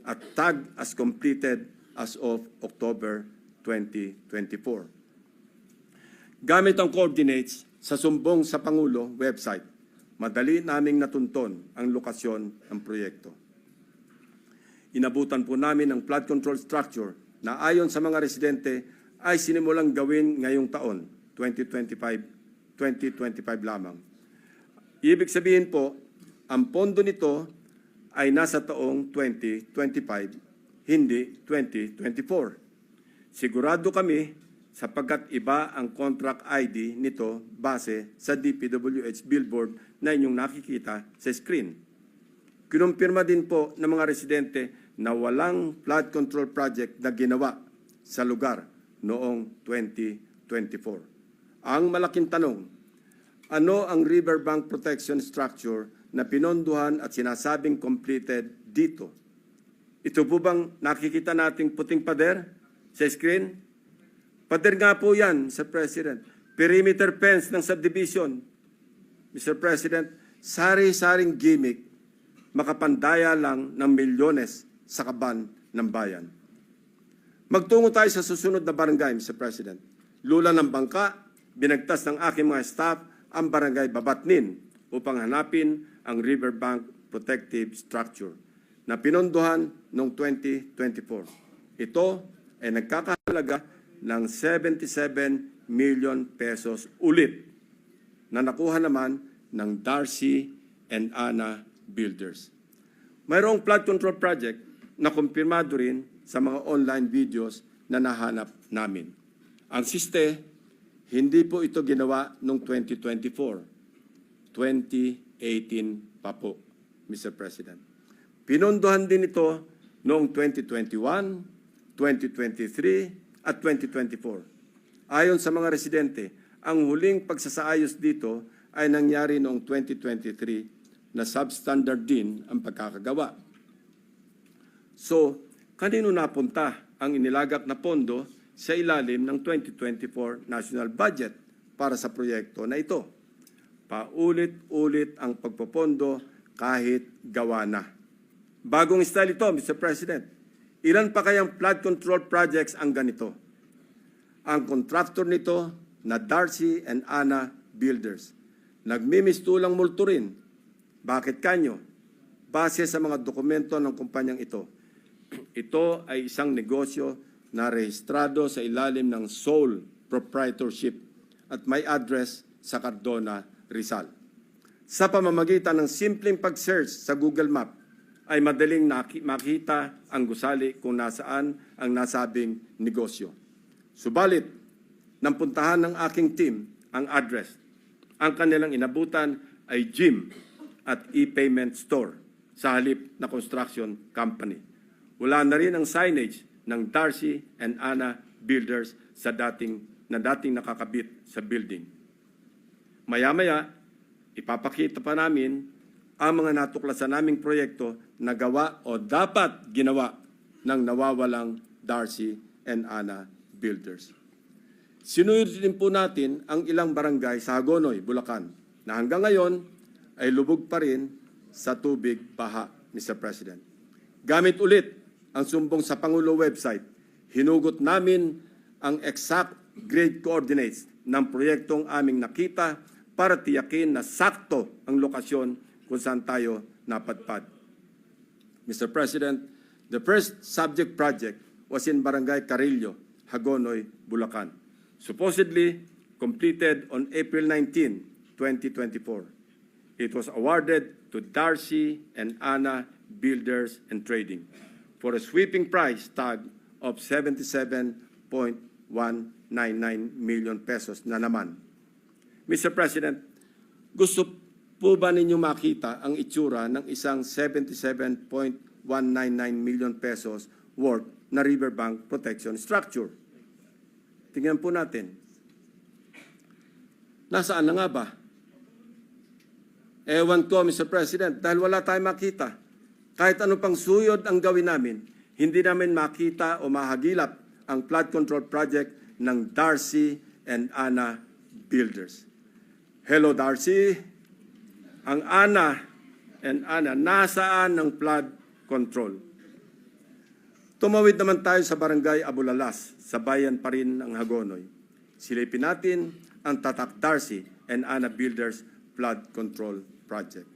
at tag as completed as of October 2024. Gamit ang coordinates sa sumbong sa Pangulo website, madali naming natunton ang lokasyon ng proyekto. Inabutan po namin ang flood control structure na ayon sa mga residente ay sinimulang gawin ngayong taon, 2025 lamang. Ibig sabihin po, ang pondo nito ay nasa taong 2025, hindi 2024. Sigurado kami sapagkat iba ang contract ID nito base sa DPWH billboard na inyong nakikita sa screen. Kinumpirma din po ng mga residente na walang flood control project na ginawa sa lugar noong 2024. Ang malaking tanong, ano ang riverbank protection structure na pinondohan at sinasabing completed dito? Ito po bang nakikita nating puting pader sa screen? Pader nga po yan, Mr. President. Perimeter fence ng subdivision. Mr. President, sari-saring gimmick, makapandaya lang ng milyones sa kaban ng bayan. Magtungo tayo sa susunod na barangay, Mr. President. Lula ng bangka, binagtas ng aking mga staff ang barangay Babatnin upang hanapin ang riverbank protective structure na pinondohan noong 2024. Ito ay nagkakahalaga ng 77 million pesos ulit na nakuha naman ng Darcy and Ana Builders. Mayroong flood control project na kumpirmado rin sa mga online videos na nahanap namin. Ang siste, hindi po ito ginawa noong 2024. 2018 pa po, Mr. President. Pinondohan din ito noong 2021, 2023, at 2024. Ayon sa mga residente, ang huling pagsasaayos dito ay nangyari noong 2023 na substandard din ang pagkakagawa. So, kanino napunta ang inilagak na pondo sa ilalim ng 2024 national budget para sa proyekto na ito? Paulit-ulit ang pagpopondo kahit gawa na. Bagong style ito, Mr. President. Ilan pa kayang flood control projects ang ganito? Ang contractor nito na Darcy and Ana Builders. Nagmimistulang multo rin. Bakit kanyo? Base sa mga dokumento ng kumpanyang ito. Ito ay isang negosyo na rehistrado sa ilalim ng sole proprietorship at may address sa Cardona, Rizal. Sa pamamagitan ng simpleng pag-search sa Google Map, ay madaling makita ang gusali kung nasaan ang nasabing negosyo. Subalit, nang puntahan ng aking team ang address, ang kanilang inabutan ay gym at e-payment store sa halip na construction company. Wala na rin ang signage ng Darcy and Ana Builders sa dating nakakabit sa building. Maya-maya, ipapakita pa namin ang mga natuklasan naming proyekto na gawa o dapat ginawa ng nawawalang Darcy and Ana Builders. Sinunod din po natin ang ilang barangay sa Hagonoy, Bulacan, na hanggang ngayon ay lubog pa rin sa tubig baha, Mr. President. Gamit ulit ang sumbong sa Pangulo website, hinugot namin ang exact grade coordinates ng proyektong aming nakita para tiyakin na sakto ang lokasyon kung saan tayo napadpad. Mr. President, the first subject project was in Barangay Carillo, Hagonoy, Bulacan, supposedly completed on April 19, 2024. It was awarded to Darcy and Ana Builders and Trading for a sweeping price tag of 77.199 million pesos na naman. Mr. President, gusto po ba ninyo makita ang itsura ng isang 77.199 million pesos worth na riverbank protection structure? Tingnan po natin. Nasaan na nga ba? Ewan ko, Mr. President, dahil wala tayong makita. Kahit ano pang suyod ang gawin namin, hindi namin makita o mahagilap ang flood control project ng Darcy and Ana Builders. Hello, Darcy. Ang Ana and Ana, nasaan ang flood control? Tumawid naman tayo sa Barangay Abulalas, sa bayan pa rin ng Hagonoy. Silipin natin ang tatak Darcy and Ana Builders Flood Control Project.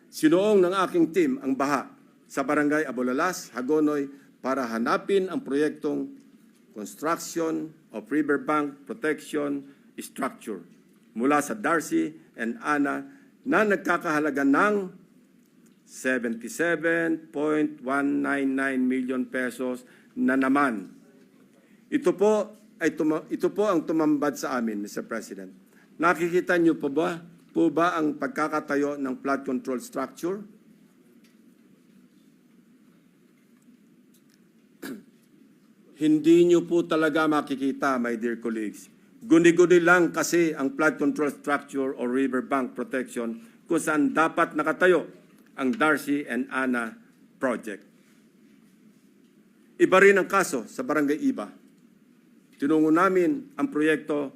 Sinuong ng aking team ang baha sa Barangay Abulalas, Hagonoy para hanapin ang proyektong Construction of Riverbank Protection structure mula sa Darcy and Ana na nagkakahalaga ng 77.199 million pesos na naman. Ito po ang tumambad sa amin, Mr. President. Nakikita niyo po ba ang pagkakatayo ng flood control structure? Hindi niyo po talaga makikita, my dear colleagues. Guni-guni lang kasi ang flood control structure o riverbank protection kung saan dapat nakatayo ang Darcy and Ana project. Iba rin ang kaso sa Barangay Iba. Tinungo namin ang proyekto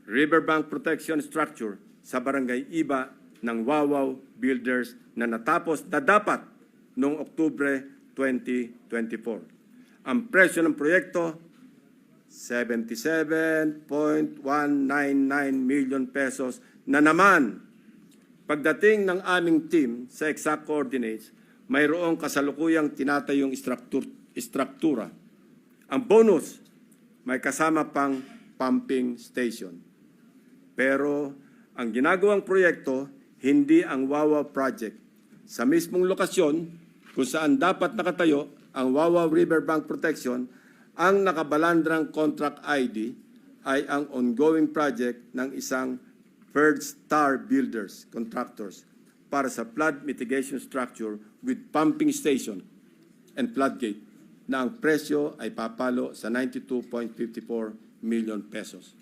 Riverbank Protection Structure sa Barangay Iba ng Wawaw Builders na natapos na dapat noong Oktubre 2024. Ang presyo ng proyekto, 77.199 million pesos na naman. Pagdating ng aming team sa exact coordinates, mayroong kasalukuyang tinatayong istruktura. Ang bonus, may kasama pang pumping station. Pero ang ginagawang proyekto, hindi ang Wawaw project. Sa mismong lokasyon kung saan dapat nakatayo ang Wawaw Riverbank Protection, ang nakabalandrang contract ID ay ang ongoing project ng isang Third Star Builders Contractors para sa flood mitigation structure with pumping station and floodgate na ang presyo ay papalo sa 92.54 million pesos.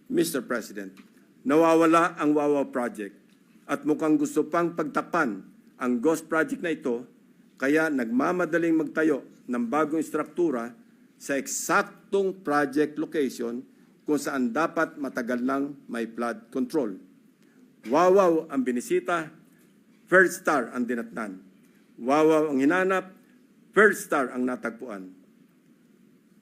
Mr. President, nawawala ang Wawaw project at mukhang gusto pang pagtakpan ang ghost project na ito, kaya nagmamadaling magtayo ng bagong struktura sa eksaktong project location kung saan dapat matagal nang may flood control. Wawaw ang binisita, First Star ang dinatnan. Wawaw ang hinanap, First Star ang natagpuan.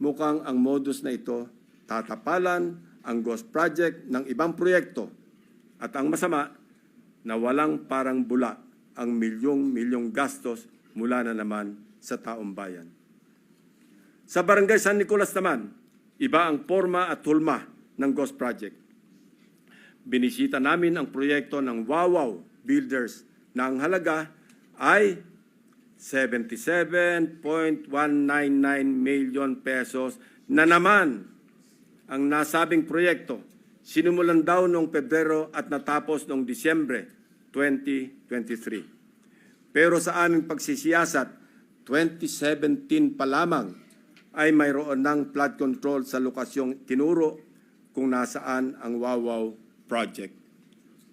Mukhang ang modus na ito tatapalan ang ghost project ng ibang proyekto at ang masama na walang parang bula ang milyong-milyong gastos mula na naman sa taong bayan. Sa Barangay San Nicolas naman, iba ang forma at hulma ng ghost project. Binisita namin ang proyekto ng Wawaw Builders na ang halaga ay 77.199 million pesos na naman. Ang nasabing proyekto, sinimulan daw noong Pebrero at natapos noong Disyembre 2023. Pero sa aming pagsisiyasat, 2017 pa lamang ay mayroon ng flood control sa lokasyong tinuro kung nasaan ang Wawaw project.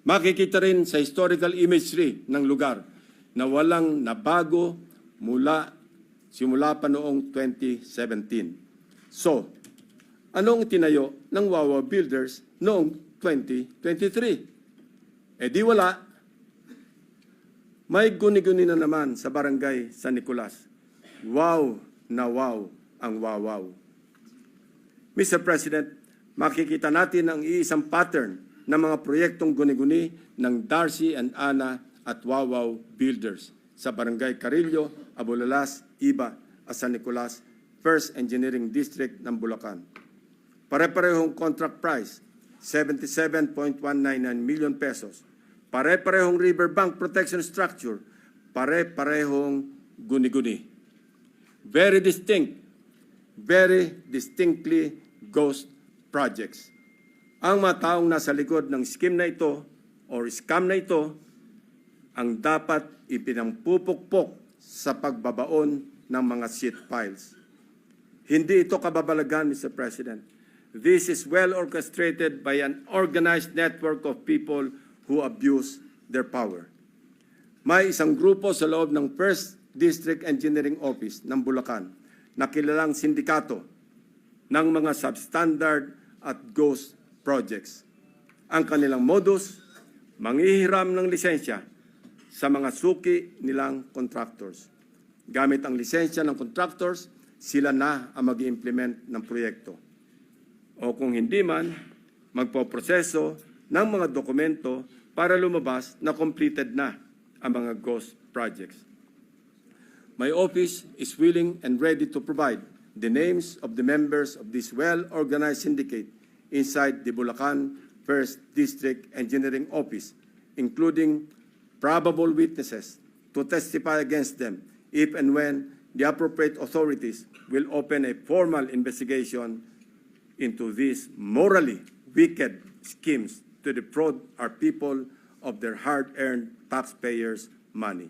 Makikita rin sa historical imagery ng lugar na walang nabago simula pa noong 2017. So, anong tinayo ng Wawaw Builders noong 2023? Di wala. May guni-guni na naman sa Barangay San Nicolas. Wow na wow ang Wawaw. Mr. President, makikita natin ang iisang pattern ng mga proyektong guni-guni ng Darcy and Ana at Wawaw Builders sa Barangay Carillo, Abulalas, Iba at San Nicolas, First Engineering District ng Bulacan. Pare-parehong contract price, 77.199 million pesos. Pare-parehong riverbank protection structure, pare-parehong guni-guni. Very distinctly ghost projects. Ang mga taong nasa likod ng scheme na ito or scam na ito ang dapat ipinampupukpok sa pagbabaon ng mga seat piles. Hindi ito kababalagan, Mr. President. This is well orchestrated by an organized network of people who abuse their power. May isang grupo sa loob ng First District Engineering Office ng Bulacan na kilalang sindikato ng mga substandard at ghost projects. Ang kanilang modus, manghihiram ng lisensya sa mga suki nilang contractors. Gamit ang lisensya ng contractors, sila na ang mag-i-implement ng proyekto. O kung hindi man, magpoproseso ng mga dokumento para lumabas na completed na ang mga ghost projects. My office is willing and ready to provide the names of the members of this well-organized syndicate inside the Bulacan 1st District Engineering Office, including probable witnesses, to testify against them if and when the appropriate authorities will open a formal investigation into these morally wicked schemes to defraud our people of their hard-earned taxpayers' money.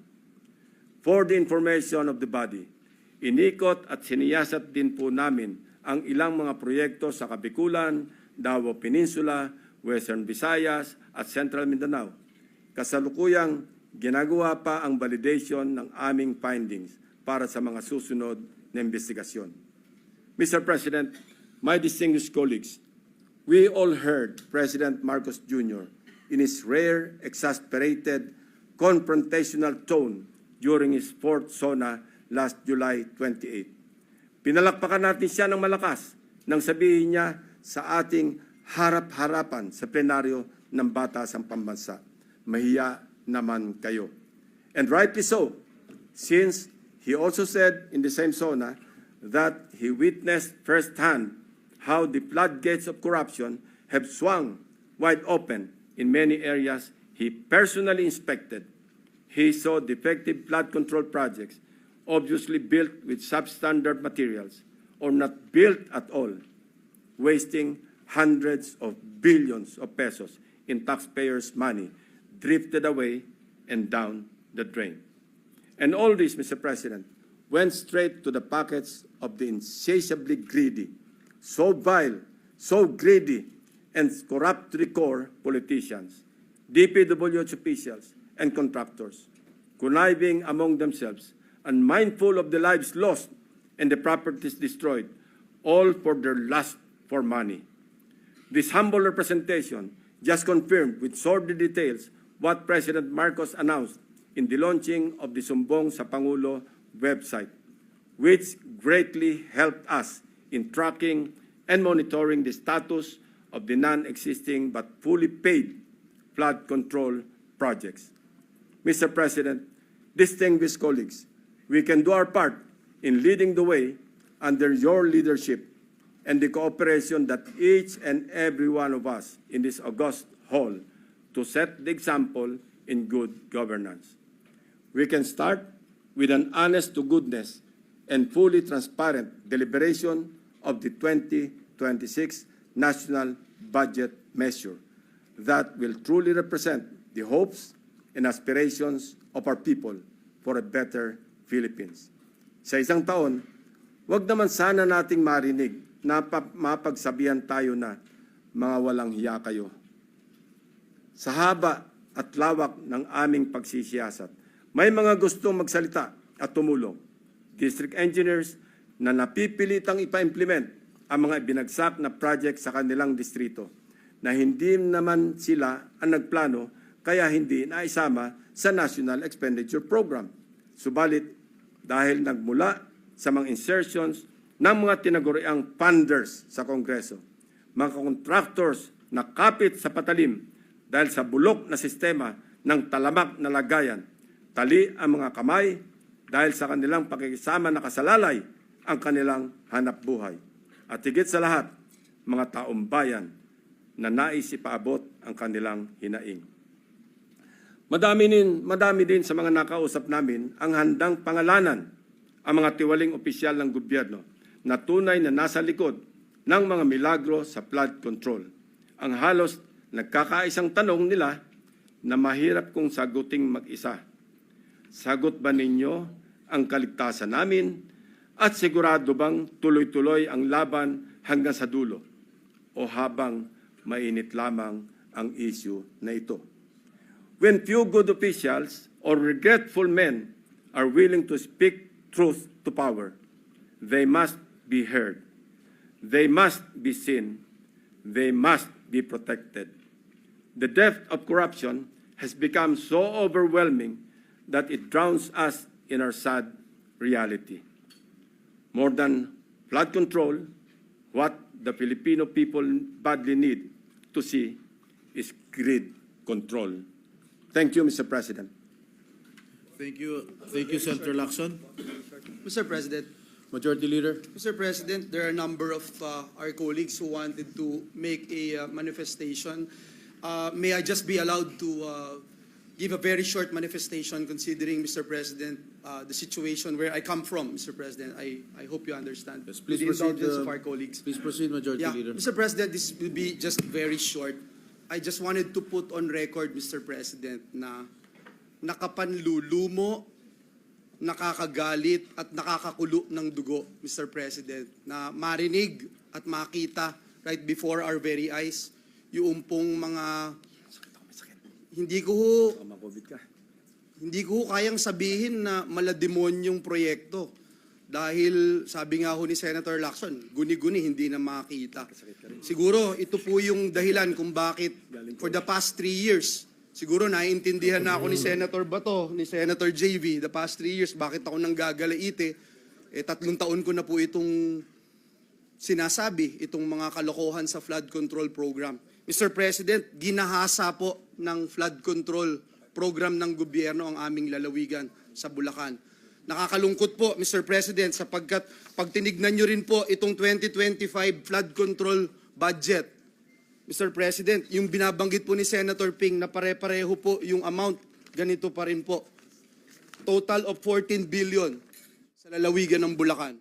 For the information of the body, inikot at siniyasat din po namin ang ilang mga proyekto sa Kabikulan, Davao Peninsula, Western Visayas at Central Mindanao. Kasalukuyang ginagawa pa ang validation ng aming findings para sa mga susunod na investigasyon. Mr. President, my distinguished colleagues, we all heard President Marcos Jr. in his rare, exasperated, confrontational tone during his fourth SONA last July 28. Pinalakpakan natin siya ng malakas nang sabihin niya sa ating harap-harapan sa plenaryo ng Batasang Pambansa, mahiya naman kayo. And rightly so, since he also said in the same SONA that he witnessed firsthand how the floodgates of corruption have swung wide open in many areas he personally inspected. He saw defective flood control projects, obviously built with substandard materials or not built at all, wasting hundreds of billions of pesos in taxpayers' money drifted away and down the drain. And all this, Mr. President, went straight to the pockets of the insatiably greedy, so vile, so greedy, and corrupt to the core politicians, DPWH officials, and contractors, conniving among themselves, unmindful of the lives lost and the properties destroyed, all for their lust for money. This humble representation just confirmed with sordid details what President Marcos announced in the launching of the Sumbong sa Pangulo website, which greatly helped us in tracking and monitoring the status of the non-existing but fully paid flood control projects. Mr. President, distinguished colleagues, we can do our part in leading the way under your leadership and the cooperation that each and every one of us in this august hall to set the example in good governance. We can start with an honest-to-goodness and fully transparent deliberation of the 2026 National Budget Measure that will truly represent the hopes and aspirations of our people for a better Philippines. Sa isang taon, wag naman sana nating marinig na mapagsabihan tayo na mga walang hiya kayo. Sa haba at lawak ng aming pagsisiyasat, may mga gustong magsalita at tumulong. District engineers na napipilitang ipa-implement ang mga binagsak na project sa kanilang distrito na hindi naman sila ang nagplano kaya hindi naisama sa National Expenditure Program. Subalit, dahil nagmula sa mga insertions ng mga tinaguriang funders sa Kongreso, mga contractors na kapit sa patalim dahil sa bulok na sistema ng talamak na lagayan, tali ang mga kamay dahil sa kanilang pakikisama na kasalalay ang kanilang hanap buhay. At higit sa lahat, mga taong bayan na nais ipaabot ang kanilang hinaing. Madami din sa mga nakausap namin ang handang pangalanan ang mga tiwaling opisyal ng gobyerno na tunay na nasa likod ng mga milagro sa flood control. Ang halos nagkakaisang tanong nila na mahirap kong saguting mag-isa. Sagot ba ninyo ang kaligtasan namin at sigurado bang tuloy-tuloy ang laban hanggang sa dulo o habang mainit lamang ang issue na ito? When few good officials or regretful men are willing to speak truth to power, they must be heard. They must be seen. They must be protected. The depth of corruption has become so overwhelming that it drowns us in our sad reality. More than flood control, what the Filipino people badly need to see is greed control. Thank you, Mr. President. Thank you, Senator Lacson. Mr. President, Majority Leader. Mr. President, there are a number of our colleagues who wanted to make a manifestation. May I just be allowed to give a very short manifestation considering, Mr. President, the situation where I come from, Mr. President. I hope you understand. Yes, please With the proceed, indulgence of our colleagues. Please proceed, Majority Yeah, Leader. Mr. President, this will be just very short. I just wanted to put on record, Mr. President, na nakapanlulumo, nakakagalit at nakakakulo ng dugo, Mr. President, na marinig at makita right before our very eyes yung pong mga hindi ko kayang sabihin na malademonyong proyekto. Dahil sabi nga ho ni Senator Lacson, guni-guni hindi na makita. Siguro ito po yung dahilan kung bakit for the past 3 years, siguro naiintindihan na ako ni Senator Bato, ni Senator JV, the past 3 years, bakit ako nang gagalaite. 3 taon ko na po itong sinasabi, itong mga kalokohan sa flood control program. Mr. President, ginahasa po ng flood control program ng gobyerno ang aming lalawigan sa Bulacan. Nakakalungkot po, Mr. President, sapagkat pag tinignan nyo rin po itong 2025 flood control budget, Mr. President, yung binabanggit po ni Senator Ping na pare-pareho po yung amount, ganito pa rin po. Total of 14 billion sa lalawigan ng Bulacan.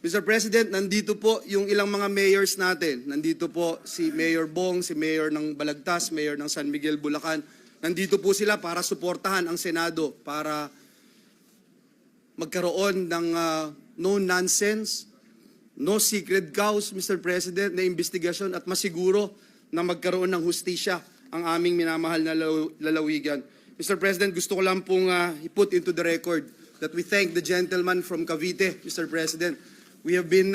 Mr. President, nandito po yung ilang mga mayors natin. Nandito po si Mayor Bong, si Mayor ng Balagtas, Mayor ng San Miguel, Bulacan. Nandito po sila para suportahan ang Senado, para magkaroon ng no nonsense, no secret cows, Mr. President, na investigasyon at masiguro na magkaroon ng hustisya ang aming minamahal na lalawigan. Mr. President, gusto ko lang pong i-put into the record that we thank the gentleman from Cavite, Mr. President. We have been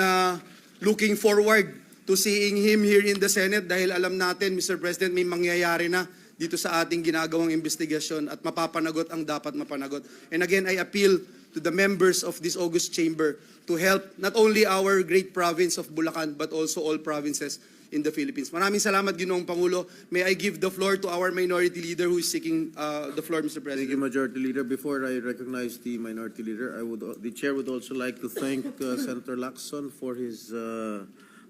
looking forward to seeing him here in the Senate dahil alam natin, Mr. President, may mangyayari na dito sa ating ginagawang investigasyon at mapapanagot ang dapat mapanagot. And again, I appeal to the members of this august chamber to help not only our great province of Bulacan but also all provinces in the Philippines. Maraming salamat, Ginoong Pangulo. May I give the floor to our minority leader who is seeking the floor, Mr. President. Thank you, Majority Leader. Before I recognize the Minority Leader, the Chair would also like to thank Senator Lacson for his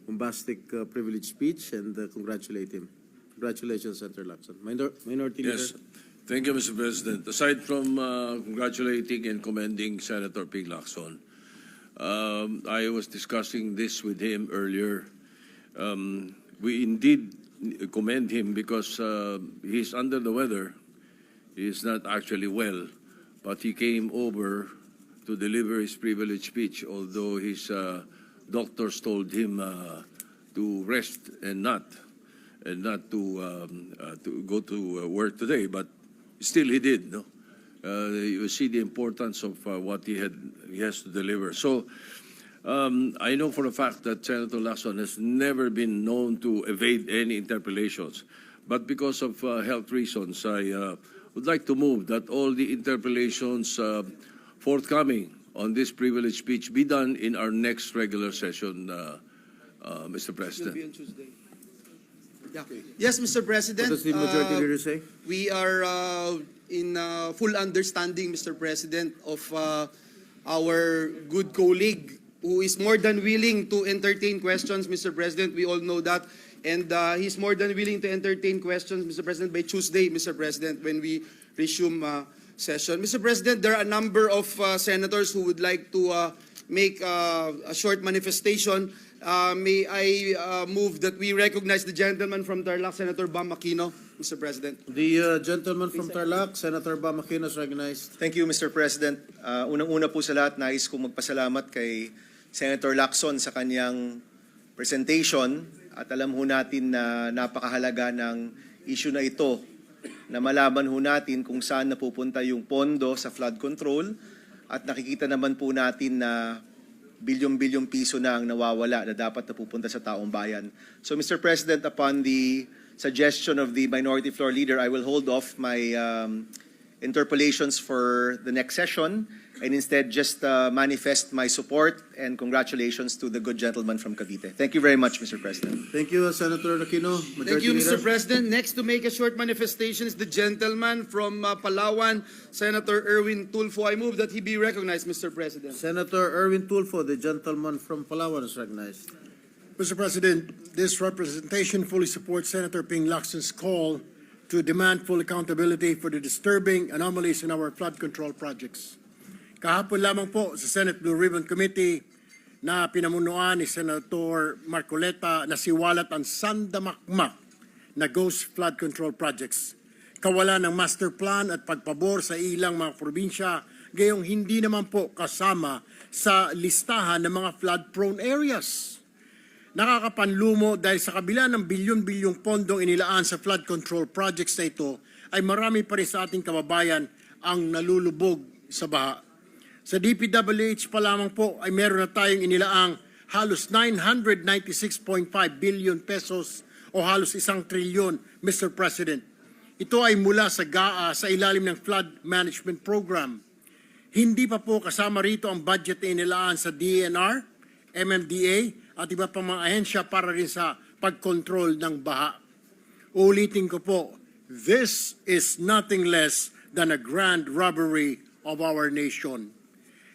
bombastic privilege speech and congratulate him. Congratulations, Senator Lacson. Minority Yes. Leader. Thank you, Mr. President. Aside from congratulating and commending Senator Ping Lacson, I was discussing this with him earlier. We indeed commend him because he's under the weather. He's not actually well, but he came over to deliver his privilege speech, although his doctors told him to rest and not to go to work today, but still he did. No, you see the importance of what he has to deliver. So I know for a fact that Senator Lacson has never been known to evade any interpellations, but because of health reasons, I would like to move that all the interpellations forthcoming on this privilege speech be done in our next regular session, Mr. It will President. be on Tuesday. Yeah. Yes, Mr. President. What does the Majority Leader say? We are in full understanding, Mr. President, of our good colleague who is more than willing to entertain questions, Mr. President. We all know that. And he's more than willing to entertain questions, Mr. President, by Tuesday, Mr. President, when we resume session. Mr. President, there are a number of senators who would like to make a short manifestation. May I move that we recognize the gentleman from Tarlac, Senator Bam Aquino, Mr. President. The gentleman from Tarlac, Senator Bam Aquino, is recognized. Thank you, Mr. President. Unang-una po sa lahat, nais kong magpasalamat kay Senator Lacson sa kanyang presentation at alam ho natin na napakahalaga ng issue na ito na malaman ho natin kung saan napupunta yung pondo sa flood control at nakikita naman po natin na bilyon-bilyong piso na ang nawawala na dapat napupunta sa taong bayan. So, Mr. President, upon the suggestion of the Minority Floor Leader, I will hold off my interpellations for the next session and instead just manifest my support and congratulations to the good gentleman from Cavite. Thank you very much, Mr. President. Thank you, Senator Aquino. Thank you, Majority Mr. Leader. President. Next to make a short manifestation is the gentleman from Palawan, Senator Erwin Tulfo. I move that he be recognized, Mr. President. Senator Erwin Tulfo, the gentleman from Palawan, is recognized. Mr. President, this representation fully supports Senator Ping Lacson's call to demand full accountability for the disturbing anomalies in our flood control projects. Kahapon lamang po sa Senate Blue Ribbon Committee na pinamunuan ni Senator Marcoleta na siwalat ang sandamakmak na ghost flood control projects. Kawalan ng master plan at pagpabor sa ilang mga probinsya, gayong hindi naman po kasama sa listahan ng mga flood-prone areas. Nakakapanlumo dahil sa kabila ng bilyon-bilyong pondong inilaan sa flood control projects na ito, ay marami pa rin sa ating kababayan ang nalulubog sa baha. Sa DPWH pa lamang po ay meron na tayong inilaang halos 996.5 billion pesos o halos 1 trilyon, Mr. President. Ito ay mula sa GAA sa ilalim ng Flood Management Program. Hindi pa po kasama rito ang budget na inilaan sa DNR, MMDA at iba pang mga ahensya para rin sa pagkontrol ng baha. Ulitin ko po, this is nothing less than a grand robbery of our nation.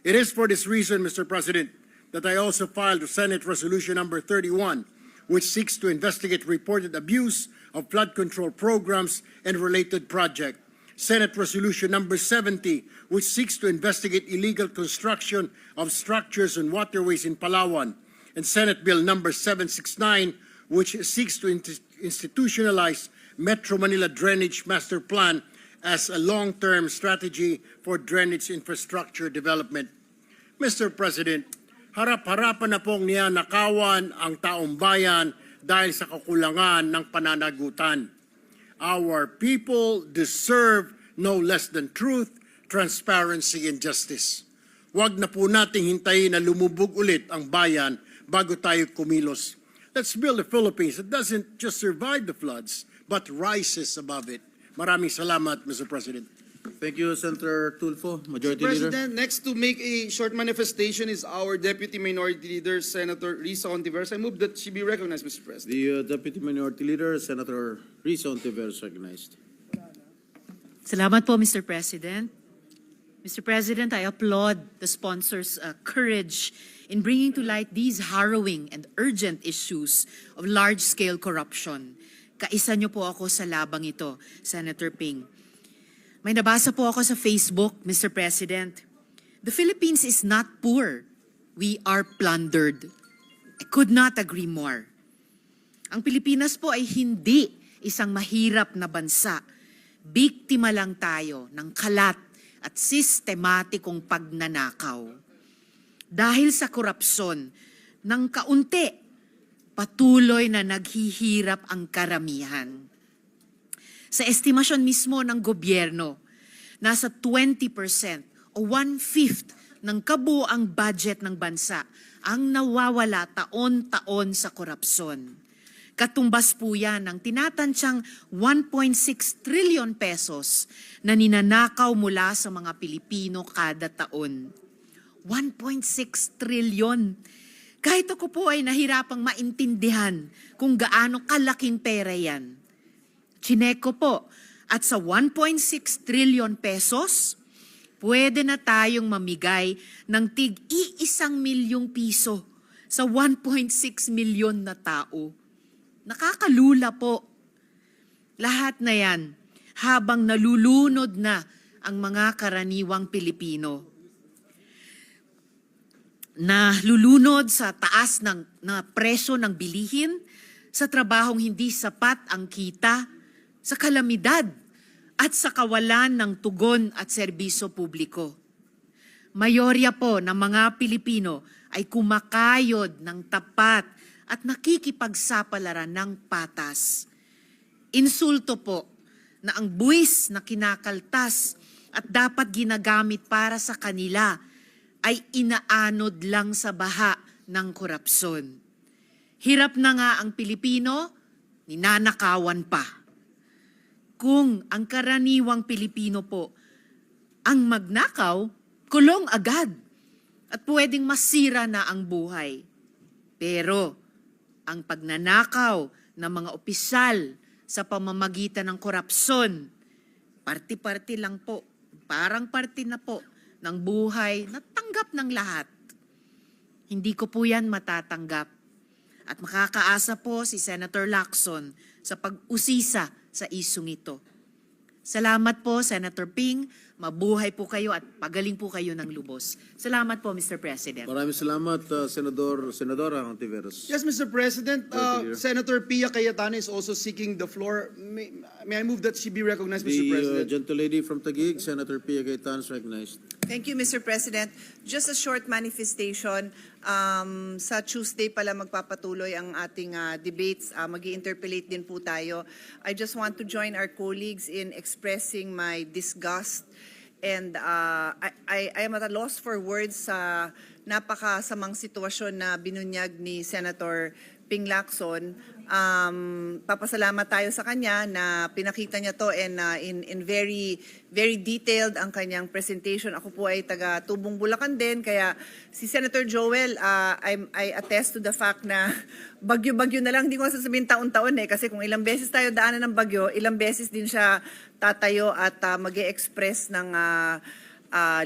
It is for this reason, Mr. President, that I also filed Senate Resolution number 31, which seeks to investigate reported abuse of flood control programs and related projects. Senate Resolution number 70, which seeks to investigate illegal construction of structures and waterways in Palawan. And Senate Bill number 769, which seeks to institutionalize Metro Manila Drainage Master Plan as a long-term strategy for drainage infrastructure development. Mr. President, harap-harapan na pong niyanakawan ang taong bayan dahil sa kakulangan ng pananagutan. Our people deserve no less than truth, transparency, and justice. Huwag na po nating hintayin na lumubog ulit ang bayan bago tayo kumilos. Let's build a Philippines that doesn't just survive the floods, but rises above it. Maraming salamat, Mr. President. Thank you, Senator Tulfo. Majority Leader. President, next to make a short manifestation is our Deputy Minority Leader, Senator Risa Ontiveros. I move that she be recognized, Mr. President. The Deputy Minority Leader, Senator Risa Ontiveros, recognized. Salamat po, Mr. President. Mr. President, I applaud the sponsors' courage in bringing to light these harrowing and urgent issues of large-scale corruption. Kaisa niyo po ako sa labang ito, Senator Ping. May nabasa po ako sa Facebook, Mr. President. The Philippines is not poor. We are plundered. I could not agree more. Ang Pilipinas po ay hindi isang mahirap na bansa. Biktima lang tayo ng kalat at sistematikong pagnanakaw. Dahil sa korupsyon ng kaunti, patuloy na naghihirap ang karamihan. Sa estimasyon mismo ng gobyerno, nasa 20% o 1/5 ng kabuuang budget ng bansa ang nawawala taon-taon sa korupsyon. Katumbas po yan ng tinatansyang 1.6 trillion pesos na ninanakaw mula sa mga Pilipino kada taon. 1.6 trillion. Kahit ako po ay nahirapang maintindihan kung gaano kalaking pera yan. Chineko po, at sa 1.6 trillion pesos, pwede na tayong mamigay ng tig-1 milyong piso sa 1.6 milyon na tao. Nakakalula po. Lahat na yan habang nalulunod na ang mga karaniwang Pilipino. Na lulunod sa taas na presyo ng bilihin, sa trabahong hindi sapat ang kita, sa kalamidad at sa kawalan ng tugon at serbisyo publiko. Mayorya po ng mga Pilipino ay kumakayod ng tapat at nakikipagsapalaran ng patas. Insulto po na ang buwis na kinakaltas at dapat ginagamit para sa kanila ay inaanod lang sa baha ng korupsyon. Hirap na nga ang Pilipino, ninanakawan pa. Kung ang karaniwang Pilipino po ang magnakaw, kulong agad at pwedeng masira na ang buhay. Pero ang pagnanakaw ng mga opisyal sa pamamagitan ng korupsyon, parti-parti lang po, parang parti na po ng buhay na tanggap ng lahat. Hindi ko po yan matatanggap. At makakaasa po si Senator Lacson sa pag-usisa sa isyung ito. Salamat po, Senator Ping. Mabuhay po kayo at pagaling po kayo ng lubos. Salamat po, Mr. President. Maraming salamat, Senadora Hontiveros. Yes, Mr. President, Senator Pia Cayetano is also seeking the floor. May I move that she be recognized, Mr. The President? gentlelady from Taguig, Senator Pia Cayetano, is recognized. Thank you, Mr. President. Just a short manifestation. Sa Tuesday pala magpapatuloy ang ating debates. Mag-i-interpellate din po tayo. I just want to join our colleagues in expressing my disgust and I am at a loss for words sa napakasamang sitwasyon na binunyag ni Senator Ping Lacson. Papasalamat tayo sa kanya na pinakita niya to and in very detailed ang kanyang presentation. Ako po ay taga Tubong Bulacan din, kaya si Senator Joel, I attest to the fact na bagyo-bagyo na lang, hindi ko sasabihin taon-taon kasi kung ilang beses tayo daanan ng bagyo, ilang beses din siya tatayo at mag-e-express ng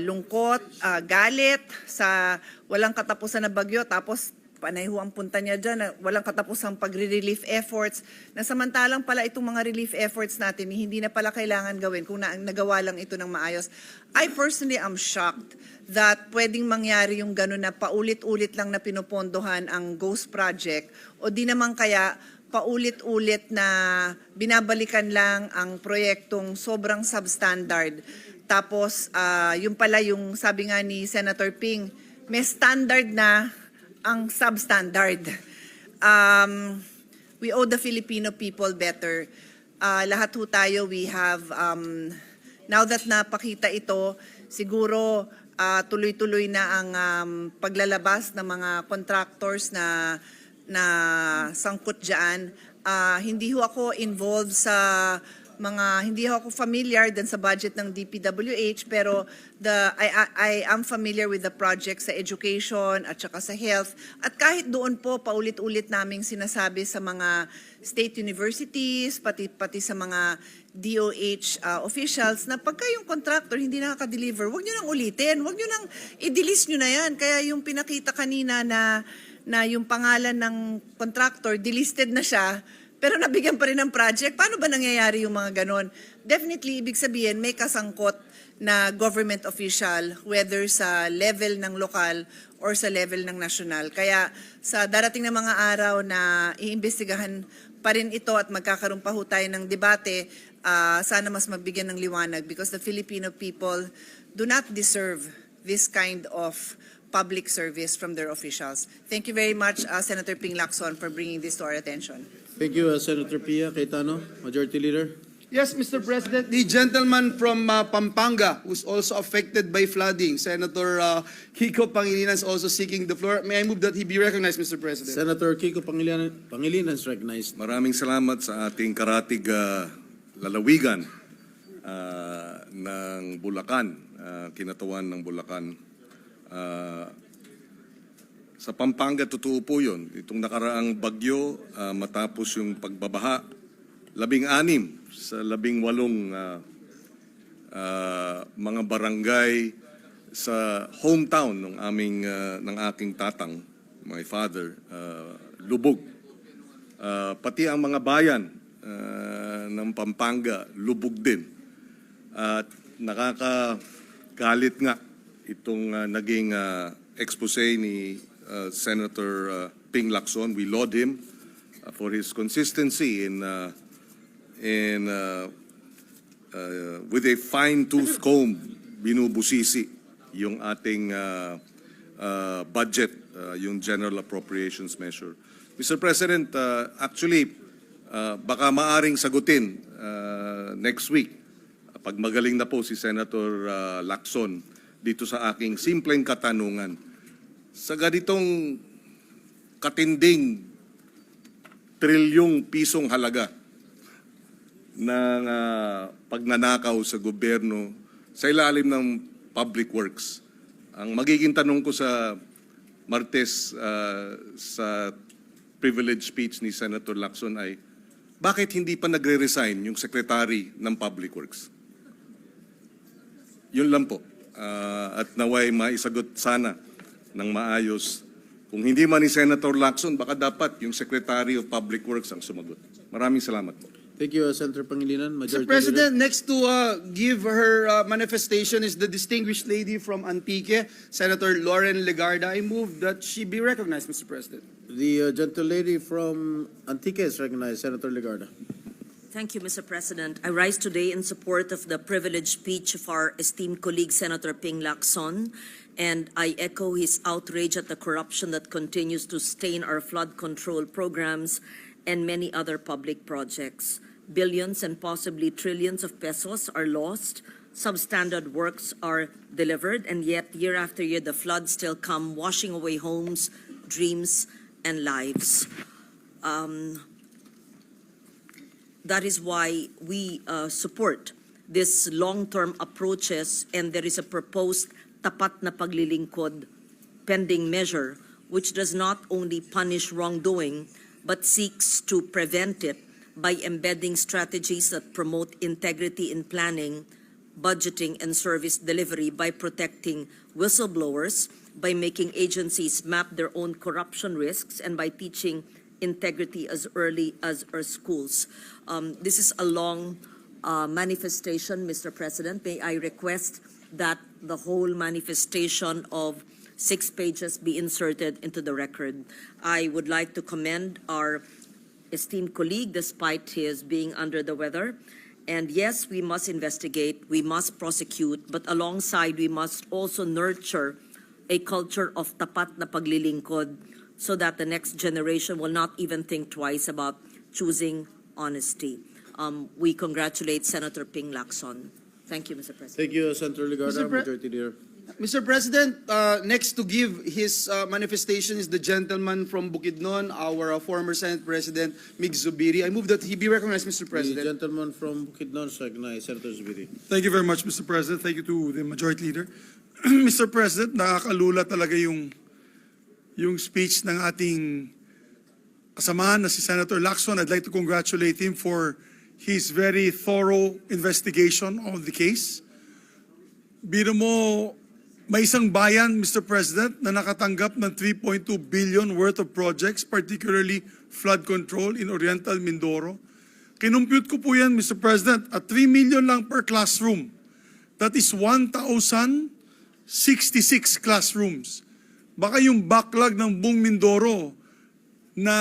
lungkot, galit sa walang katapusan na bagyo, tapos panay ho ang punta niya dyan, walang katapusang pagre-relief efforts, na samantalang pala itong mga relief efforts natin, hindi na pala kailangan gawin kung nagawa lang ito ng maayos. I personally am shocked that pwedeng mangyari yung gano'n na paulit-ulit lang na pinupondohan ang Ghost Project o di naman kaya paulit-ulit na binabalikan lang ang proyektong sobrang substandard. Tapos yung pala yung sabi nga ni Senator Ping, may standard na ang substandard. We owe the Filipino people better. Lahat ho tayo, we have, now that napakita ito, siguro tuloy-tuloy na ang paglalabas ng mga contractors na sangkot dyan. Hindi ho ako involved sa hindi ako familiar din sa budget ng DPWH, pero I am familiar with the project sa education at saka sa health. At kahit doon po, paulit-ulit naming sinasabi sa mga state universities, pati sa mga DOH officials, na pagka yung contractor hindi nakaka-deliver, huwag nyo nang ulitin, huwag nyo nang i-delist nyo na yan. Kaya yung pinakita kanina na yung pangalan ng contractor, delisted na siya, pero nabigyan pa rin ng project. Paano ba nangyayari yung mga ganon? Definitely, ibig sabihin, may kasangkot na government official, whether sa level ng lokal or sa level ng national. Kaya sa darating na mga araw na iimbestigahan pa rin ito at magkakaroon pa ho tayo ng debate, sana mas mabigyan ng liwanag because the Filipino people do not deserve this kind of public service from their officials. Thank you very much, Senator Ping Lacson, for bringing this to our attention. Thank you, Senator Pia Cayetano, Majority Leader. Yes, Mr. President, the gentleman from Pampanga who's also affected by flooding, Senator Kiko Pangilinan, is also seeking the floor. May I move that he be recognized, Mr. President? Senator Kiko Pangilinan is recognized. Maraming salamat sa ating karatig lalawigan ng Bulacan, kinatawan ng Bulacan. Sa Pampanga, totoo po yun. Itong nakaraang bagyo, matapos yung pagbabaha, 16 sa 18 mga barangay sa hometown ng aking tatang, my father, lubog. Pati ang mga bayan ng Pampanga, lubog din. At nakakagalit nga itong naging expose ni Senator Ping Lacson. We laud him for his consistency in with a fine-tooth comb binubusisi yung ating budget, yung General Appropriations Measure. Mr. President, actually, baka maaring sagutin next week pag magaling na po si Senator Lacson dito sa aking simpleng katanungan. Sa ganitong katinding trilyong pisong halaga ng pagnanakaw sa gobyerno sa ilalim ng public works, Ang magiging tanong ko sa Martes sa privilege speech ni Senator Lacson ay, bakit hindi pa nagre-resign yung Secretary ng Public Works? Yun lang po. At naway maisagot sana ng maayos. Kung hindi man ni Senator Lacson, baka dapat yung Secretary of Public Works ang sumagot. Maraming salamat po. Thank you, Senator Pangilinan. Mr. Majority President, Leader. next to give her manifestation is the distinguished lady from Antique, Senator Lauren Legarda. I move that she be recognized, Mr. President. The gentle lady from Antique is recognized, Senator Legarda. Thank you, Mr. President. I rise today in support of the privileged speech of our esteemed colleague, Senator Ping Lacson, and I echo his outrage at the corruption that continues to stain our flood control programs and many other public projects. Billions and possibly trillions of pesos are lost. Substandard works are delivered, and yet year after year the floods still come washing away homes, dreams, and lives. That is why we support this long-term approaches, and there is a proposed tapat na paglilingkod pending measure which does not only punish wrongdoing but seeks to prevent it by embedding strategies that promote integrity in planning, budgeting, and service delivery, by protecting whistleblowers, by making agencies map their own corruption risks, and by teaching integrity as early as our schools. This is a long manifestation, Mr. President. May I request that the whole manifestation of 6 pages be inserted into the record. I would like to commend our esteemed colleague despite his being under the weather. And yes, we must investigate, we must prosecute, but alongside we must also nurture a culture of tapat na paglilingkod so that the next generation will not even think twice about choosing honesty. We congratulate Senator Ping Lacson. Thank you, Mr. President. Thank you, Senator Legarda, Majority Leader. Mr. President, next to give his manifestation is the gentleman from Bukidnon, our former Senate President, Mig Zubiri. I move that he be recognized, Mr. The President. gentleman from Bukidnon is recognized, Senator Zubiri. Thank you very much, Mr. President. Thank you to the Majority Leader. Mr. President, nakakalula talaga yung speech ng ating kasamahan na si Senator Lacson. I'd like to congratulate him for his very thorough investigation of the case. Biro mo, may isang bayan, Mr. President, na nakatanggap ng 3.2 billion worth of projects, particularly flood control in Oriental Mindoro. Kinumpute ko po yan, Mr. President, at 3 million lang per classroom. That is 1,066 classrooms. Baka yung backlog ng buong Mindoro na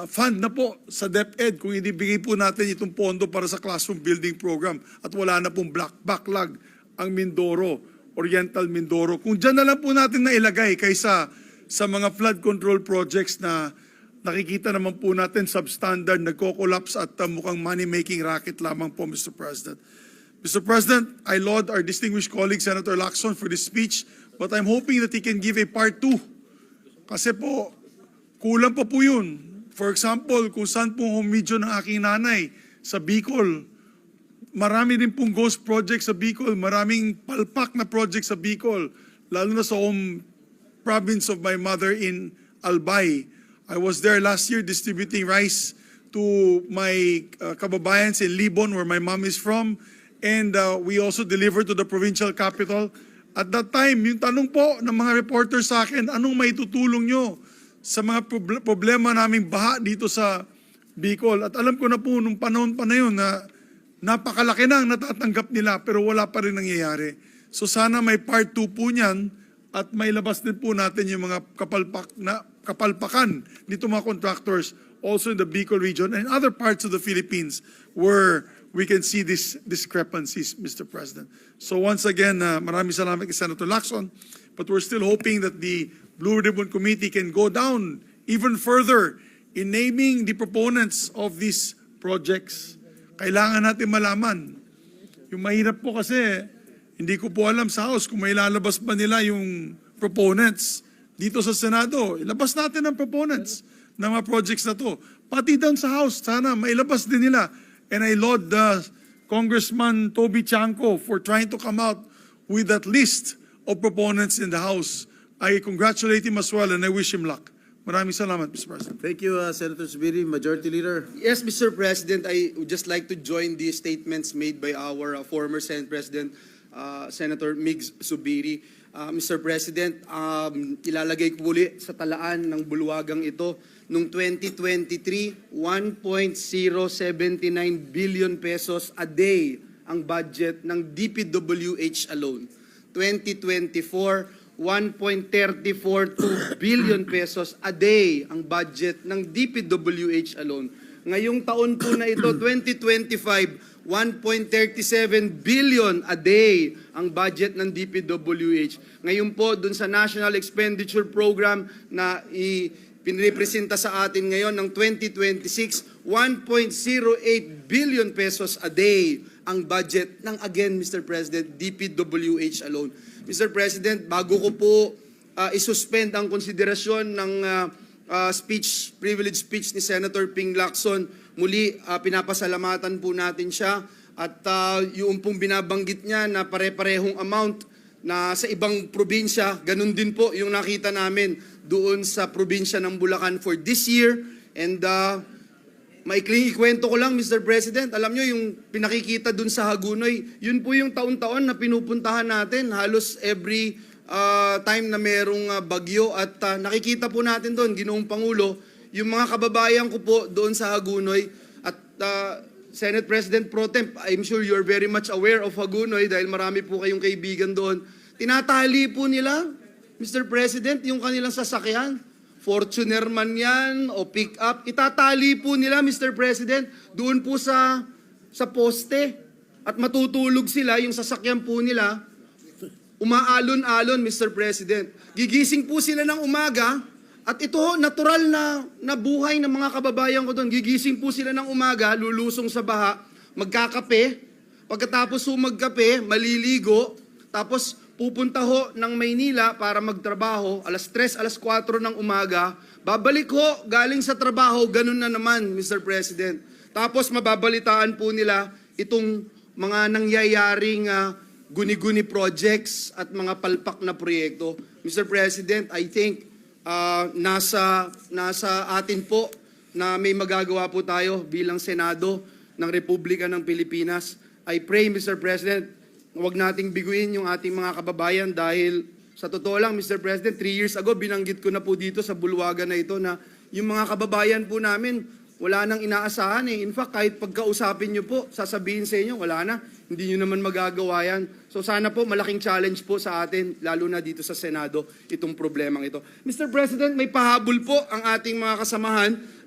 fund na po sa DepEd kung ibibigay po natin itong pondo para sa classroom building program at wala na pong backlog ang Mindoro, Oriental Mindoro. Kung dyan na lang po natin nailagay kaysa sa mga flood control projects na nakikita naman po natin substandard, nagko-collapse at mukhang money-making racket lamang po, Mr. President. Mr. President, I laud our distinguished colleague, Senator Lacson, for this speech, but I'm hoping that he can give a part 2. Kasi po, kulang pa po yun. For example, kung saan pong home video ng aking nanay sa Bicol, marami din pong ghost project sa Bicol, maraming palpak na project sa Bicol, lalo na sa home province of my mother in Albay. I was there last year distributing rice to my kababayans in Libon, where my mom is from, and we also delivered to the provincial capital. At that time, yung tanong po ng mga reporter sa akin, anong maitutulong nyo sa mga problema naming baha dito sa Bicol? At alam ko na po nung panahon pa na yun na napakalaki na ang natatanggap nila pero wala pa rin nangyayari. So sana may part 2 po niyan at may labas din po natin yung mga kapalpakan nito mga contractors also in the Bicol region and other parts of the Philippines where we can see these discrepancies, Mr. President. So once again, maraming salamat kay Senator Lacson, but we're still hoping that the Blue Ribbon Committee can go down even further in naming the proponents of these projects. Kailangan natin malaman. Yung mahirap po kasi, hindi ko po alam sa House kung may lalabas ba nila yung proponents. Dito sa Senado, ilabas natin ang proponents ng mga projects na to. Pati down sa House, sana mailabas din nila. And I laud Congressman Toby Chanco for trying to come out with that list of proponents in the House. I congratulate him as well and I wish him luck. Maraming salamat, Mr. President. Thank you, Senator Zubiri. Majority Leader. Yes, Mr. President, I would just like to join the statements made by our former Senate President, Senator Migs Zubiri. Mr. President, ilalagay ko muli sa talaan ng bulwagang ito. Noong 2023, 1.079 billion pesos a day ang budget ng DPWH alone. 2024, 1.342 billion pesos a day ang budget ng DPWH alone. Ngayong taon po na ito, 2025, 1.37 billion a day ang budget ng DPWH. Ngayon po, dun sa National Expenditure Program na pinrepresenta sa atin ngayon ng 2026, 1.08 billion pesos a day ang budget ng, again, Mr. President, DPWH alone. Mr. President, bago ko po isuspend ang konsiderasyon ng privilege speech ni Senator Ping Lacson, muli pinapasalamatan po natin siya at yung pong binabanggit niya na pare-parehong amount na sa ibang probinsya, ganun din po yung nakita namin doon sa probinsya ng Bulacan for this year. And maikling ikwento ko lang, Mr. President, alam nyo yung pinakikita dun sa Hagunoy, yun po yung taon-taon na pinupuntahan natin, halos every time na merong bagyo at nakikita po natin doon, Ginoong Pangulo, yung mga kababayan ko po doon sa Hagunoy at Senate President Pro Temp, I'm sure you're very much aware of Hagunoy dahil marami po kayong kaibigan doon. Tinatali po nila, Mr. President, yung kanilang sasakyan. Fortuner man yan o pick-up, itatali po nila, Mr. President, doon po sa poste. At matutulog sila, yung sasakyan po nila, umaalon-alon, Mr. President. Gigising po sila ng umaga, at ito, natural na buhay ng mga kababayan ko doon. Gigising po sila ng umaga, lulusong sa baha, magkakape, pagkatapos magkape, maliligo, tapos pupunta ho ng Maynila para magtrabaho, alas 3, alas 4 ng umaga, babalik ho galing sa trabaho, ganun na naman, Mr. President. Tapos mababalitaan po nila itong mga nangyayaring guni-guni projects at mga palpak na proyekto. Mr. President, I think nasa atin po na may magagawa po tayo bilang Senado ng Republika ng Pilipinas. I pray, Mr. President, huwag nating biguin yung ating mga kababayan dahil sa totoo lang, Mr. President, 3 years ago, binanggit ko na po dito sa bulwagan na ito na yung mga kababayan po namin, wala nang inaasahan eh. In fact, kahit pagkausapin nyo po, sasabihin sa inyo, wala na, hindi nyo naman magagawa yan. So sana po, malaking challenge po sa atin, lalo na dito sa Senado, itong problemang ito. Mr. President, may pahabol po ang ating mga kasamahan.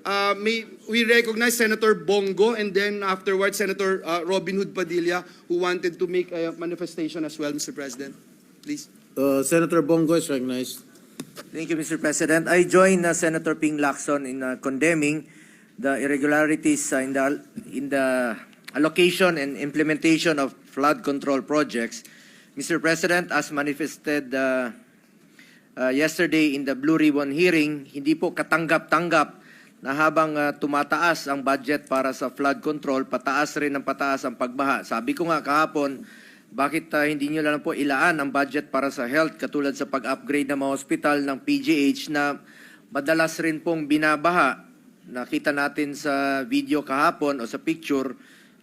We recognize Senator Bongo and then afterwards Senator Robin Hood Padilla who wanted to make a manifestation as well, Mr. President. Please. Senator Bongo is recognized. Thank you, Mr. President. I join Senator Ping Lacson in condemning the irregularities in the allocation and implementation of flood control projects. Mr. President, as manifested yesterday in the Blue Ribbon hearing, hindi po katanggap-tanggap na habang tumataas ang budget para sa flood control, pataas rin ang pataas ang pagbaha. Sabi ko nga kahapon, bakit hindi nyo lang po ilaan ang budget para sa health katulad sa pag-upgrade ng mga hospital ng PGH na madalas rin pong binabaha. Nakita natin sa video kahapon o sa picture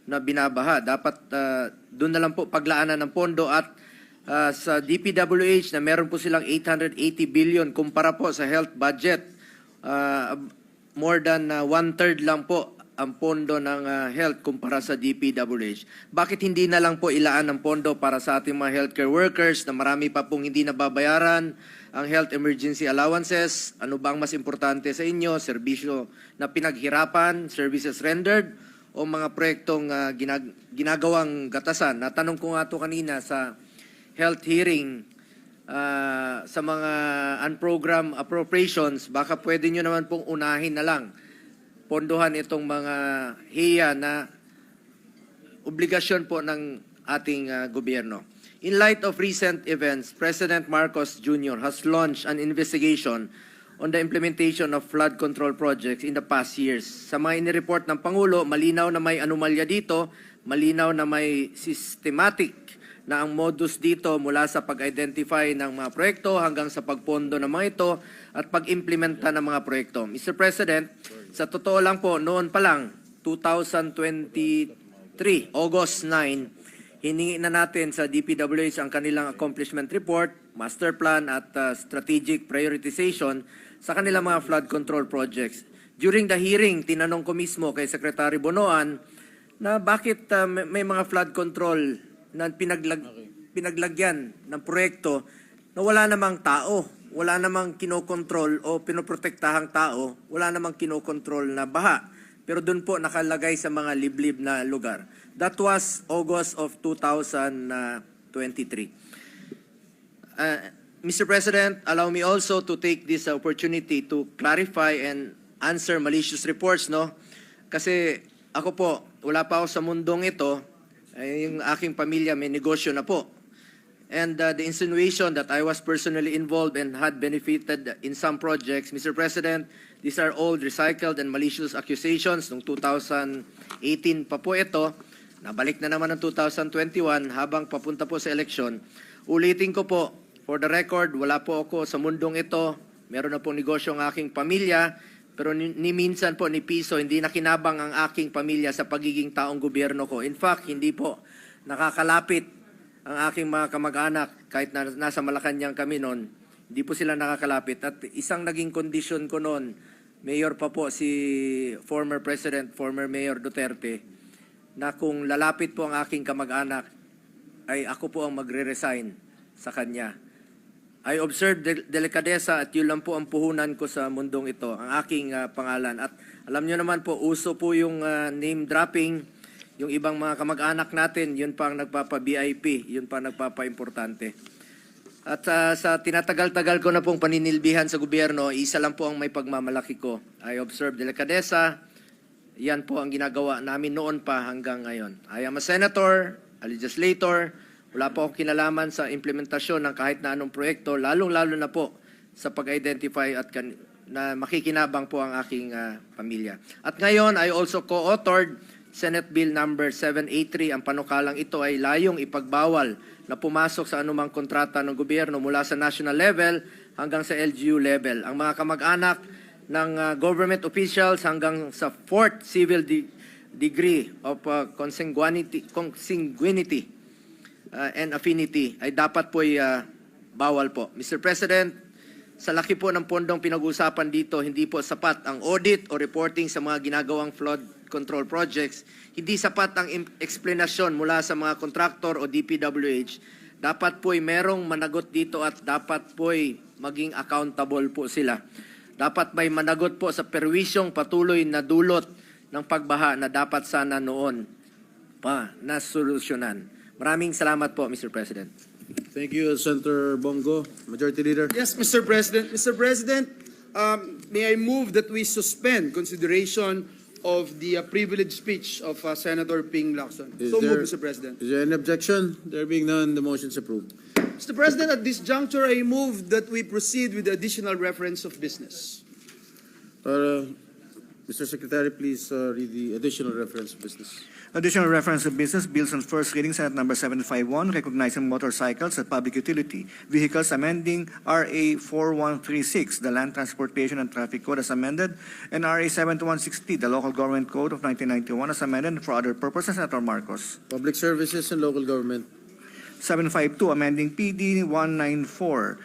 na binabaha. Dapat doon na lang po paglaanan ng pondo at sa DPWH na meron po silang 880 billion kumpara po sa health budget. More than 1/3 lang po ang pondo ng health kumpara sa DPWH. Bakit hindi na lang po ilaan ng pondo para sa ating mga healthcare workers na marami pa pong hindi nababayaran ang health emergency allowances? Ano ba ang mas importante sa inyo? Serbisyo na pinaghirapan, services rendered, o mga proyektong ginagawang gatasan? Natanong ko nga ito kanina sa health hearing sa mga unprogrammed appropriations, baka pwede nyo naman pong unahin na lang pondohan itong mga HEA na obligasyon po ng ating gobyerno. In light of recent events, President Marcos Jr. has launched an investigation on the implementation of flood control projects in the past years. Sa mga inireport ng Pangulo, malinaw na may anomalya dito, malinaw na may systematic na ang modus dito mula sa pag-identify ng mga proyekto hanggang sa pagpondo ng mga ito at pag-implementa ng mga proyekto. Mr. President, sa totoo lang po, noon pa lang, 2023, August 9, hiningi na natin sa DPWH ang kanilang accomplishment report, master plan at strategic prioritization sa kanilang mga flood control projects. During the hearing, tinanong ko mismo kay Secretary Bonoan na bakit may mga flood control na pinaglagyan ng proyekto na wala namang tao, wala namang kinokontrol o pinoprotektahang tao, wala namang kinokontrol na baha. Pero doon po nakalagay sa mga liblib na lugar. That was August of 2023. Mr. President, allow me also to take this opportunity to clarify and answer malicious reports, no? Kasi ako po, wala pa ako sa mundong ito, yung aking pamilya may negosyo na po. And the insinuation that I was personally involved and had benefited in some projects, Mr. President, these are all recycled and malicious accusations. Noong 2018 pa po ito, nabalik na naman ng 2021 habang papunta po sa eleksyon. Ulitin ko po, for the record, wala po ako sa mundong ito. Meron na po negosyo ang aking pamilya, pero ni minsan po, ni piso, hindi nakinabang ang aking pamilya sa pagiging taong gobyerno ko. In fact, hindi po nakakalapit ang aking mga kamag-anak kahit na nasa Malacanang kami noon. Hindi po sila nakakalapit. At isang naging kondisyon ko noon, Mayor pa po si former President, former Mayor Duterte, na kung lalapit po ang aking kamag-anak, ay ako po ang magre-resign sa kanya. I observed delikadesa at yun lang po ang puhunan ko sa mundong ito, ang aking pangalan. At alam nyo naman po, uso po yung name dropping, yung ibang mga kamag-anak natin, yun pa ang nagpapa-VIP, yun pa ang nagpapa-importante. At sa tinatagal-tagal ko na pong paninilbihan sa gobyerno, isa lang po ang may pagmamalaki ko. I observed delikadesa, yan po ang ginagawa namin noon pa hanggang ngayon. I am a senator, a legislator, wala po akong kinalaman sa implementasyon ng kahit na anong proyekto, lalong-lalo na po sa pag-identify at na makikinabang po ang aking pamilya. At ngayon, I also co-authored Senate Bill number 783. Ang panukalang ito ay layong ipagbawal na pumasok sa anumang kontrata ng gobyerno mula sa national level hanggang sa LGU level. Ang mga kamag-anak ng government officials hanggang sa 4th civil degree of consanguinity and affinity ay dapat po bawal po. Mr. President, sa laki po ng pondong pinag-uusapan dito, hindi po sapat ang audit o reporting sa mga ginagawang flood control projects. Hindi sapat ang explanation mula sa mga kontraktor o DPWH. Dapat po'y merong managot dito at dapat po'y maging accountable po sila. Dapat may managot po sa perwisyong patuloy na dulot ng pagbaha na dapat sana noon pa nasolusyonan. Maraming salamat po, Mr. President. Thank you, Senator Bongo. Majority Leader. Yes, Mr. President. Mr. President, may I move that we suspend consideration of the privileged speech of Senator Ping Lacson? So move, Mr. President. Is there any objection? There being none, the motion is approved. Mr. President, at this juncture, I move that we proceed with the additional reference of business. Mr. Secretary, please read the additional reference of business. Additional reference of business bills on first reading, Senate number 751, recognizing motorcycles as public utility, vehicles amending RA 4136, the Land Transportation and Traffic Code as amended, and RA 7160, the Local Government Code of 1991 as amended, and for other purposes, Senator Marcos. Public Services and Local Government. 752, amending PD 194,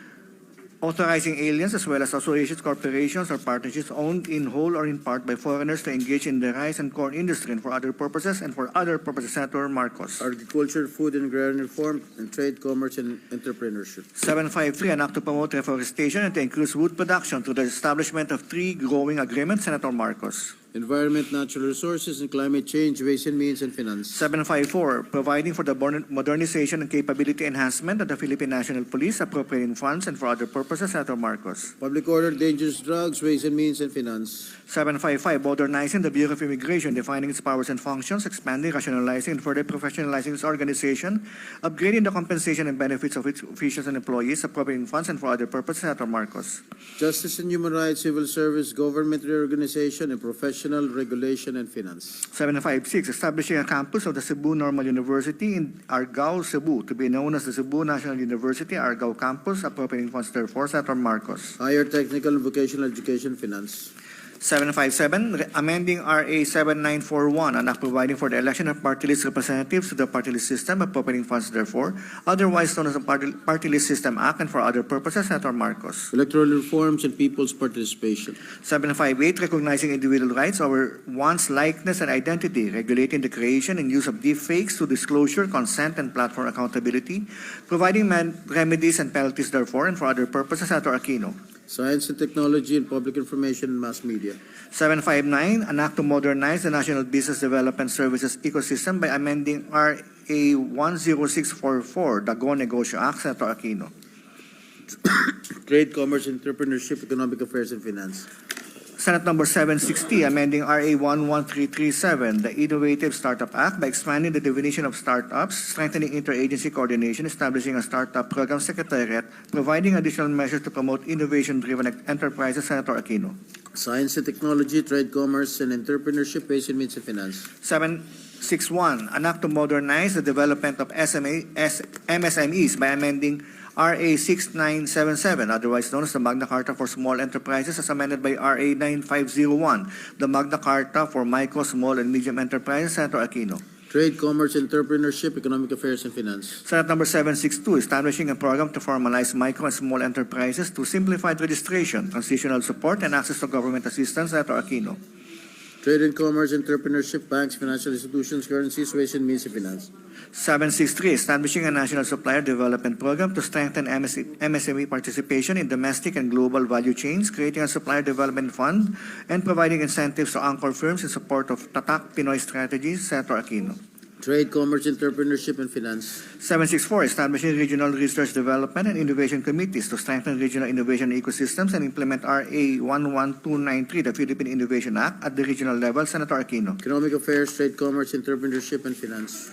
authorizing aliens as well as associations, corporations, or partnerships owned in whole or in part by foreigners to engage in the rice and corn industry and for other purposes, Senator Marcos. Agriculture, Food and Agrarian Reform, and Trade, Commerce, and Entrepreneurship. 753, an act to promote reforestation and to increase wood production through the establishment of tree growing agreements, Senator Marcos. Environment, Natural Resources, and Climate Change, Ways and Means, and Finance. 754, providing for the modernization and capability enhancement of the Philippine National Police, appropriating funds and for other purposes, Senator Marcos. Public Order, Dangerous Drugs, Ways and Means, and Finance. 755, modernizing the Bureau of Immigration, defining its powers and functions, expanding, rationalizing, and further professionalizing its organization, upgrading the compensation and benefits of its officials and employees, appropriating funds and for other purposes, Senator Marcos. Justice and Human Rights, Civil Service, Government Reorganization, and Professional Professional Regulation and Finance. 756, establishing a campus of the Cebu Normal University in Argao, Cebu, to be known as the Cebu National University Argao Campus, appropriating funds therefore. Senator Marcos. Higher Technical and Vocational Education Finance. 757, amending RA 7941, an act providing for the election of party list representatives to the party list system, appropriating funds therefore, otherwise known as the Party List System Act, and for other purposes. Senator Marcos. Electoral Reforms and People's Participation. 758, recognizing individual rights over one's likeness and identity, regulating the creation and use of deepfakes to disclosure, consent, and platform accountability, providing remedies and penalties therefore, and for other purposes. Senator Aquino. Science and Technology and Public Information and Mass Media. 759, an act to modernize the National Business Development Services ecosystem by amending RA 10644, the Go Negosyo Act. Senator Aquino. Trade, Commerce, Entrepreneurship, Economic Affairs and Finance. Senate Number 760, amending RA 11337, the Innovative Startup Act, by expanding the definition of startups, strengthening interagency coordination, establishing a startup program secretariat, providing additional measures to promote innovation-driven enterprises. Senator Aquino. Science and Technology, Trade, Commerce, and Entrepreneurship, Ways and Means and Finance. 761, an act to modernize the development of MSMEs by amending RA 6977, otherwise known as the Magna Carta for Small Enterprises, as amended by RA 9501, the Magna Carta for Micro, Small, and Medium Enterprises. Senator Aquino. Trade, Commerce, Entrepreneurship, Economic Affairs and Finance. Senate Number 762, establishing a program to formalize micro and small enterprises to simplified registration, transitional support, and access to government assistance. Senator Aquino. Trade and Commerce, Entrepreneurship, Banks, Financial Institutions, Currencies, Ways and Means and Finance. 763, establishing a national supplier development program to strengthen MSME participation in domestic and global value chains, creating a supplier development fund, and providing incentives to anchor firms in support of Tatak Pinoy strategies. Senator Aquino. Trade, Commerce, Entrepreneurship, and Finance. 764, establishing regional research development and innovation committees to strengthen regional innovation ecosystems and implement RA 11293, the Philippine Innovation Act, at the regional level. Senator Aquino. Economic Affairs, Trade, Commerce, Entrepreneurship, and Finance.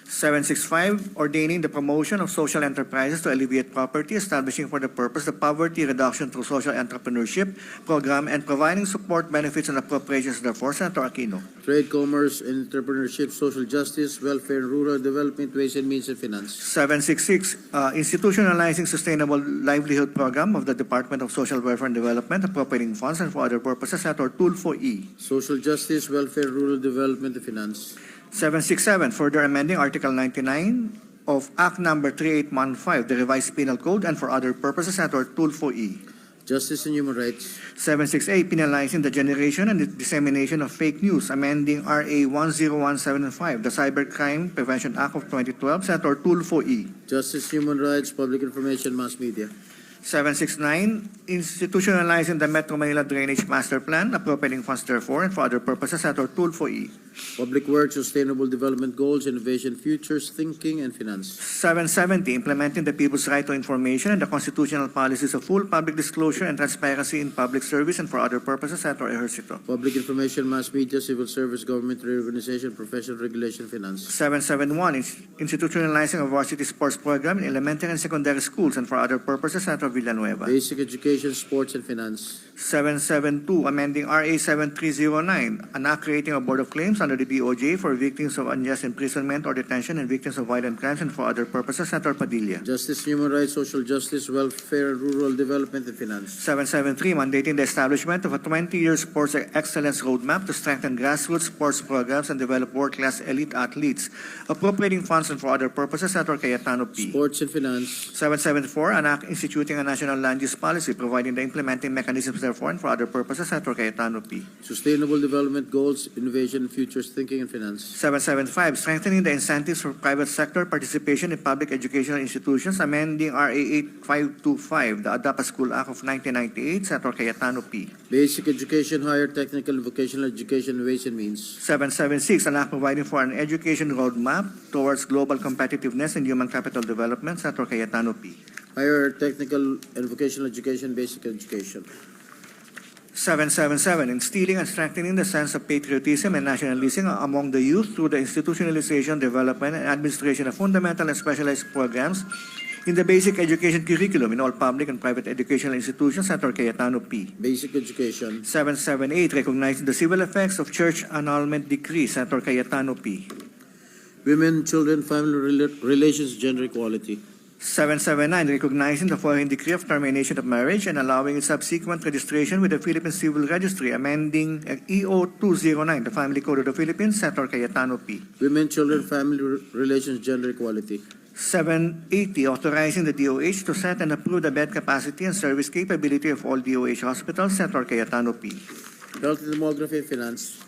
765, ordaining the promotion of social enterprises to alleviate poverty, establishing for the purpose the Poverty Reduction through Social Entrepreneurship Program, and providing support, benefits, and appropriations therefore. Senator Aquino. Trade, Commerce, Entrepreneurship, Social Justice, Welfare, and Rural Development, Ways and Means and Finance. 766, institutionalizing Sustainable Livelihood Program of the Department of Social Welfare and Development, appropriating funds and for other purposes. Senator Tulfo E. Social Justice, Welfare, Rural Development, and Finance. 767, further amending Article 99 of Act Number 3815, the Revised Penal Code, and for other purposes. Senator Tulfo E. Justice and Human Rights. 768, penalizing the generation and the dissemination of fake news, amending RA 10175, the Cybercrime Prevention Act of 2012. Senator Tulfo E. Justice, Human Rights, Public Information, Mass Media. 769, institutionalizing the Metro Manila Drainage Master Plan, appropriating funds therefore, and for other purposes. Senator Tulfo E. Public Works, Sustainable Development Goals, Innovation, Futures, Thinking, and Finance. 770, implementing the people's right to information and the constitutional policies of full public disclosure and transparency in public service, and for other purposes. Senator Ejercito. Public Information, Mass Media, Civil Service, Government Reorganization, Professional Regulation, Finance. 771, institutionalizing a varsity sports program in elementary and secondary schools, and for other purposes. Senator Villanueva. Basic Education, Sports, and Finance. 772, amending RA 7309, an act creating a board of claims under the DOJ for victims of unjust imprisonment or detention and victims of violent crimes, and for other purposes. Senator Padilla. Justice, Human Rights, Social Justice, Welfare, Rural Development, and Finance. 773, mandating the establishment of a 20-year sports excellence roadmap to strengthen grassroots sports programs and develop world-class elite athletes, appropriating funds and for other purposes. Senator Cayetano P. Sports and Finance. 774, an act instituting a national land use policy, providing the implementing mechanisms therefore, and for other purposes. Senator Cayetano P. Sustainable Development Goals, Innovation, Futures, Thinking, and Finance. 775, strengthening the incentives for private sector participation in public educational institutions, amending RA 8525, the Adapa School Act of 1998. Senator Cayetano P. Basic Education, Higher Technical and Vocational Education, Ways and Means. 776, an act providing for an education roadmap towards global competitiveness and human capital development. Senator Cayetano P. Higher Technical and Vocational Education, Basic Education. 777, instilling and strengthening the sense of patriotism and nationalism among the youth through the institutionalization, development, and administration of fundamental and specialized programs in the basic education curriculum in all public and private educational institutions, Senator Cayetano P. Basic education. 778, recognizing the civil effects of church annulment decree, Senator Cayetano P. Women, children, family relations, gender equality. 779, recognizing the foreign decree of termination of marriage and allowing its subsequent registration with the Philippine Civil Registry, amending EO 209, the Family Code of the Philippines, Senator Cayetano P. Women, children, family relations, gender equality. 780, authorizing the DOH to set and approve the bed capacity and service capability of all DOH hospitals, Senator Cayetano P. Health and demography, finance.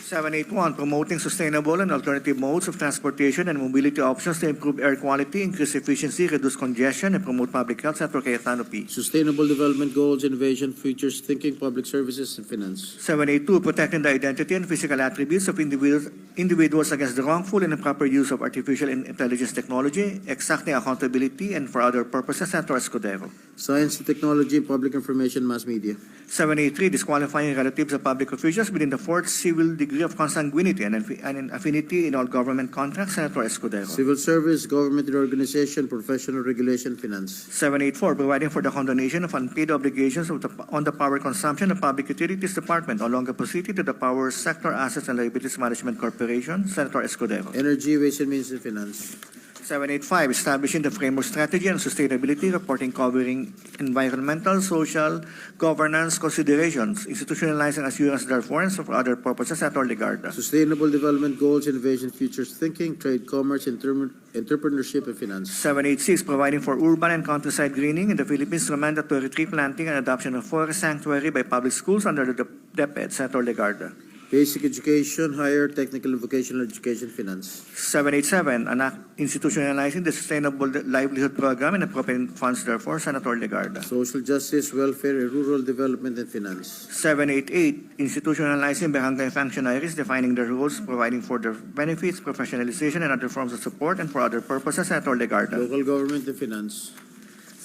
781, promoting sustainable and alternative modes of transportation and mobility options to improve air quality, increase efficiency, reduce congestion, and promote public health, Senator Cayetano P. Sustainable development goals, innovation, futures thinking, public services, and finance. 782, protecting the identity and physical attributes of individuals against the wrongful and improper use of artificial intelligence technology, exacting accountability, and for other purposes, Senator Escudero. Science and technology, public information, mass media. 783, disqualifying relatives of public officials within the fourth civil degree of consanguinity and affinity in all government contracts, Senator Escudero. Civil service, government organization, professional regulation, finance. 784, providing for the condonation of unpaid obligations on the power consumption of Public Utilities Department, no longer proceeding to the Power Sector Assets and Liabilities Management Corporation, Senator Escudero. Energy, waste and means and finance. 785, establishing the framework strategy and sustainability reporting covering environmental, social, governance considerations, institutionalizing assurance therefore, and for other purposes, Senator Legarda. Sustainable development goals, innovation, futures thinking, trade, commerce, entrepreneurship, and finance. 786, providing for urban and countryside greening in the Philippines through mandatory tree planting and adoption of forest sanctuary by public schools under the DepEd, Senator Legarda. Basic education, higher technical and vocational education, finance. 787, an act institutionalizing the Sustainable Livelihood Program and appropriating funds therefore, Senator Legarda. Social justice, welfare, and rural development, and finance. 788, institutionalizing barangay functionaries, defining their roles, providing for their benefits, professionalization, and other forms of support, and for other purposes, Senator Legarda. Local government and finance.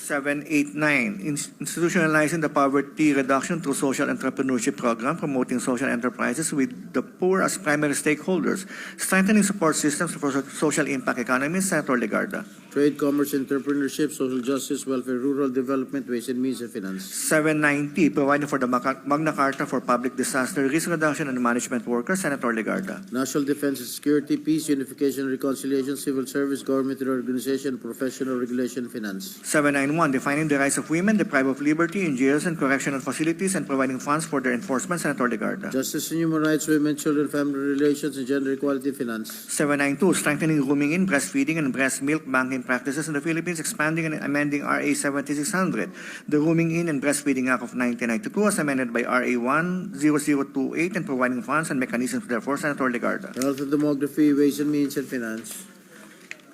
789, institutionalizing the poverty reduction through social entrepreneurship program, promoting social enterprises with the poor as primary stakeholders, strengthening support systems for social impact economies, Senator Legarda. Trade, commerce, entrepreneurship, social justice, welfare, rural development, ways and means, and finance. 790, providing for the Magna Carta for public disaster risk reduction and management workers, Senator Legarda. National defense and security, peace, unification, reconciliation, civil service, government organization, professional regulation, finance. 791, defining the rights of women deprived of liberty in jails and correctional facilities and providing funds for their enforcement, Senator Legarda. Justice and human rights, women, children, family relations, and gender equality, finance. 792, strengthening rooming in, breastfeeding, and breast milk banking practices in the Philippines, expanding and amending RA 7600, the Rooming In and Breastfeeding Act of 1992 as amended by RA 10028 and providing funds and mechanisms therefore, Senator Legarda. Health and demography, ways and means, and finance.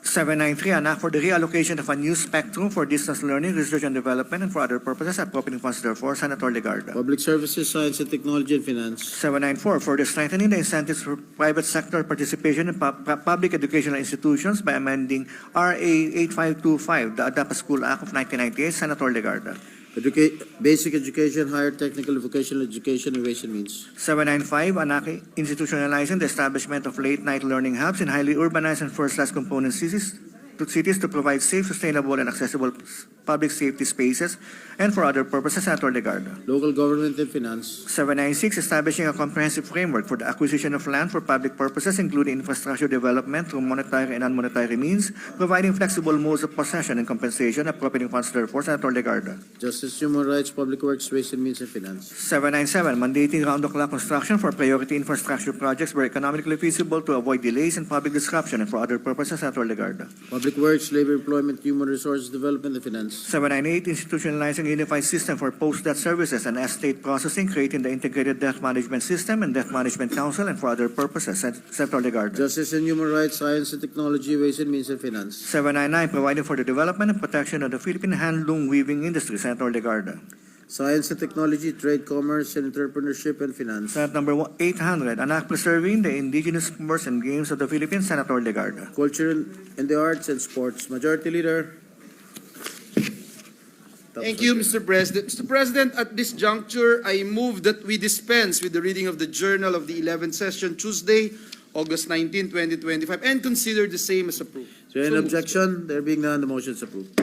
793, an act for the reallocation of a new spectrum for distance learning, research and development, and for other purposes, appropriating funds therefore, Senator Legarda. Public services, science and technology, and finance. 794, further strengthening the incentives for private sector participation in public educational institutions by amending RA 8525, the Adapt a School Act of 1998, Senator Legarda. Basic education, higher technical and vocational education, and ways and means. 795, an act institutionalizing the establishment of late-night learning hubs in highly urbanized and first-class component cities to provide safe, sustainable, and accessible public safety spaces, and for other purposes, Senator Legarda. Local government and finance. 796, establishing a comprehensive framework for the acquisition of land for public purposes, including infrastructure development through monetary and non-monetary means, providing flexible modes of possession and compensation, appropriating funds therefore, Senator Legarda. Justice, human rights, public works, ways and means, and finance. 797, mandating round-the-clock construction for priority infrastructure projects where economically feasible to avoid delays and public disruption, and for other purposes, Senator Legarda. Public works, labor, employment, human resources development, and finance. 798, institutionalizing a unified system for post-death services and estate processing, creating the integrated death management system and death management council, and for other purposes, Senator Legarda. Justice and human rights, science and technology, ways and means, and finance. 799, providing for the development and protection of the Philippine handloom weaving industry, Senator Legarda. Science and technology, trade, commerce, and entrepreneurship, and finance. Senate number 800, an act preserving the indigenous sports and games of the Philippines, Senator Legarda. Culture and the arts and sports. Majority Leader. Thank you, Mr. President. Mr. President, at this juncture, I move that we dispense with the reading of the Journal of the 11th Session, Tuesday, August 19, 2025, and consider the same as approved. Is there any So moved. objection? There being none, the motion is approved.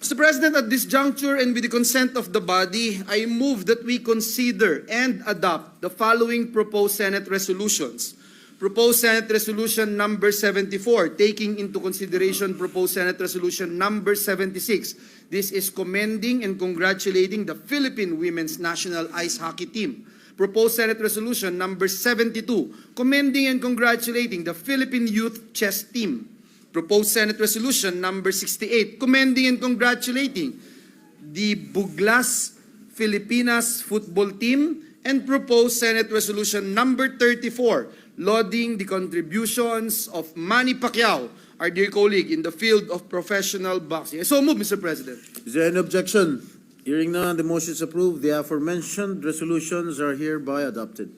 Mr. President, at this juncture and with the consent of the body, I move that we consider and adopt the following proposed Senate resolutions. Proposed Senate Resolution number 74, taking into consideration Proposed Senate Resolution number 76. This is commending and congratulating the Philippine Women's National Ice Hockey Team. Proposed Senate Resolution number 72, commending and congratulating the Philippine Youth Chess Team. Proposed Senate Resolution number 68, commending and congratulating the Buglas Filipinas Football Team. And proposed Senate Resolution number 34, lauding the contributions of Manny Pacquiao, our dear colleague in the field of professional boxing. I so move, Mr. President. Is there any objection? Hearing none, the motion is approved. The aforementioned resolutions are hereby adopted.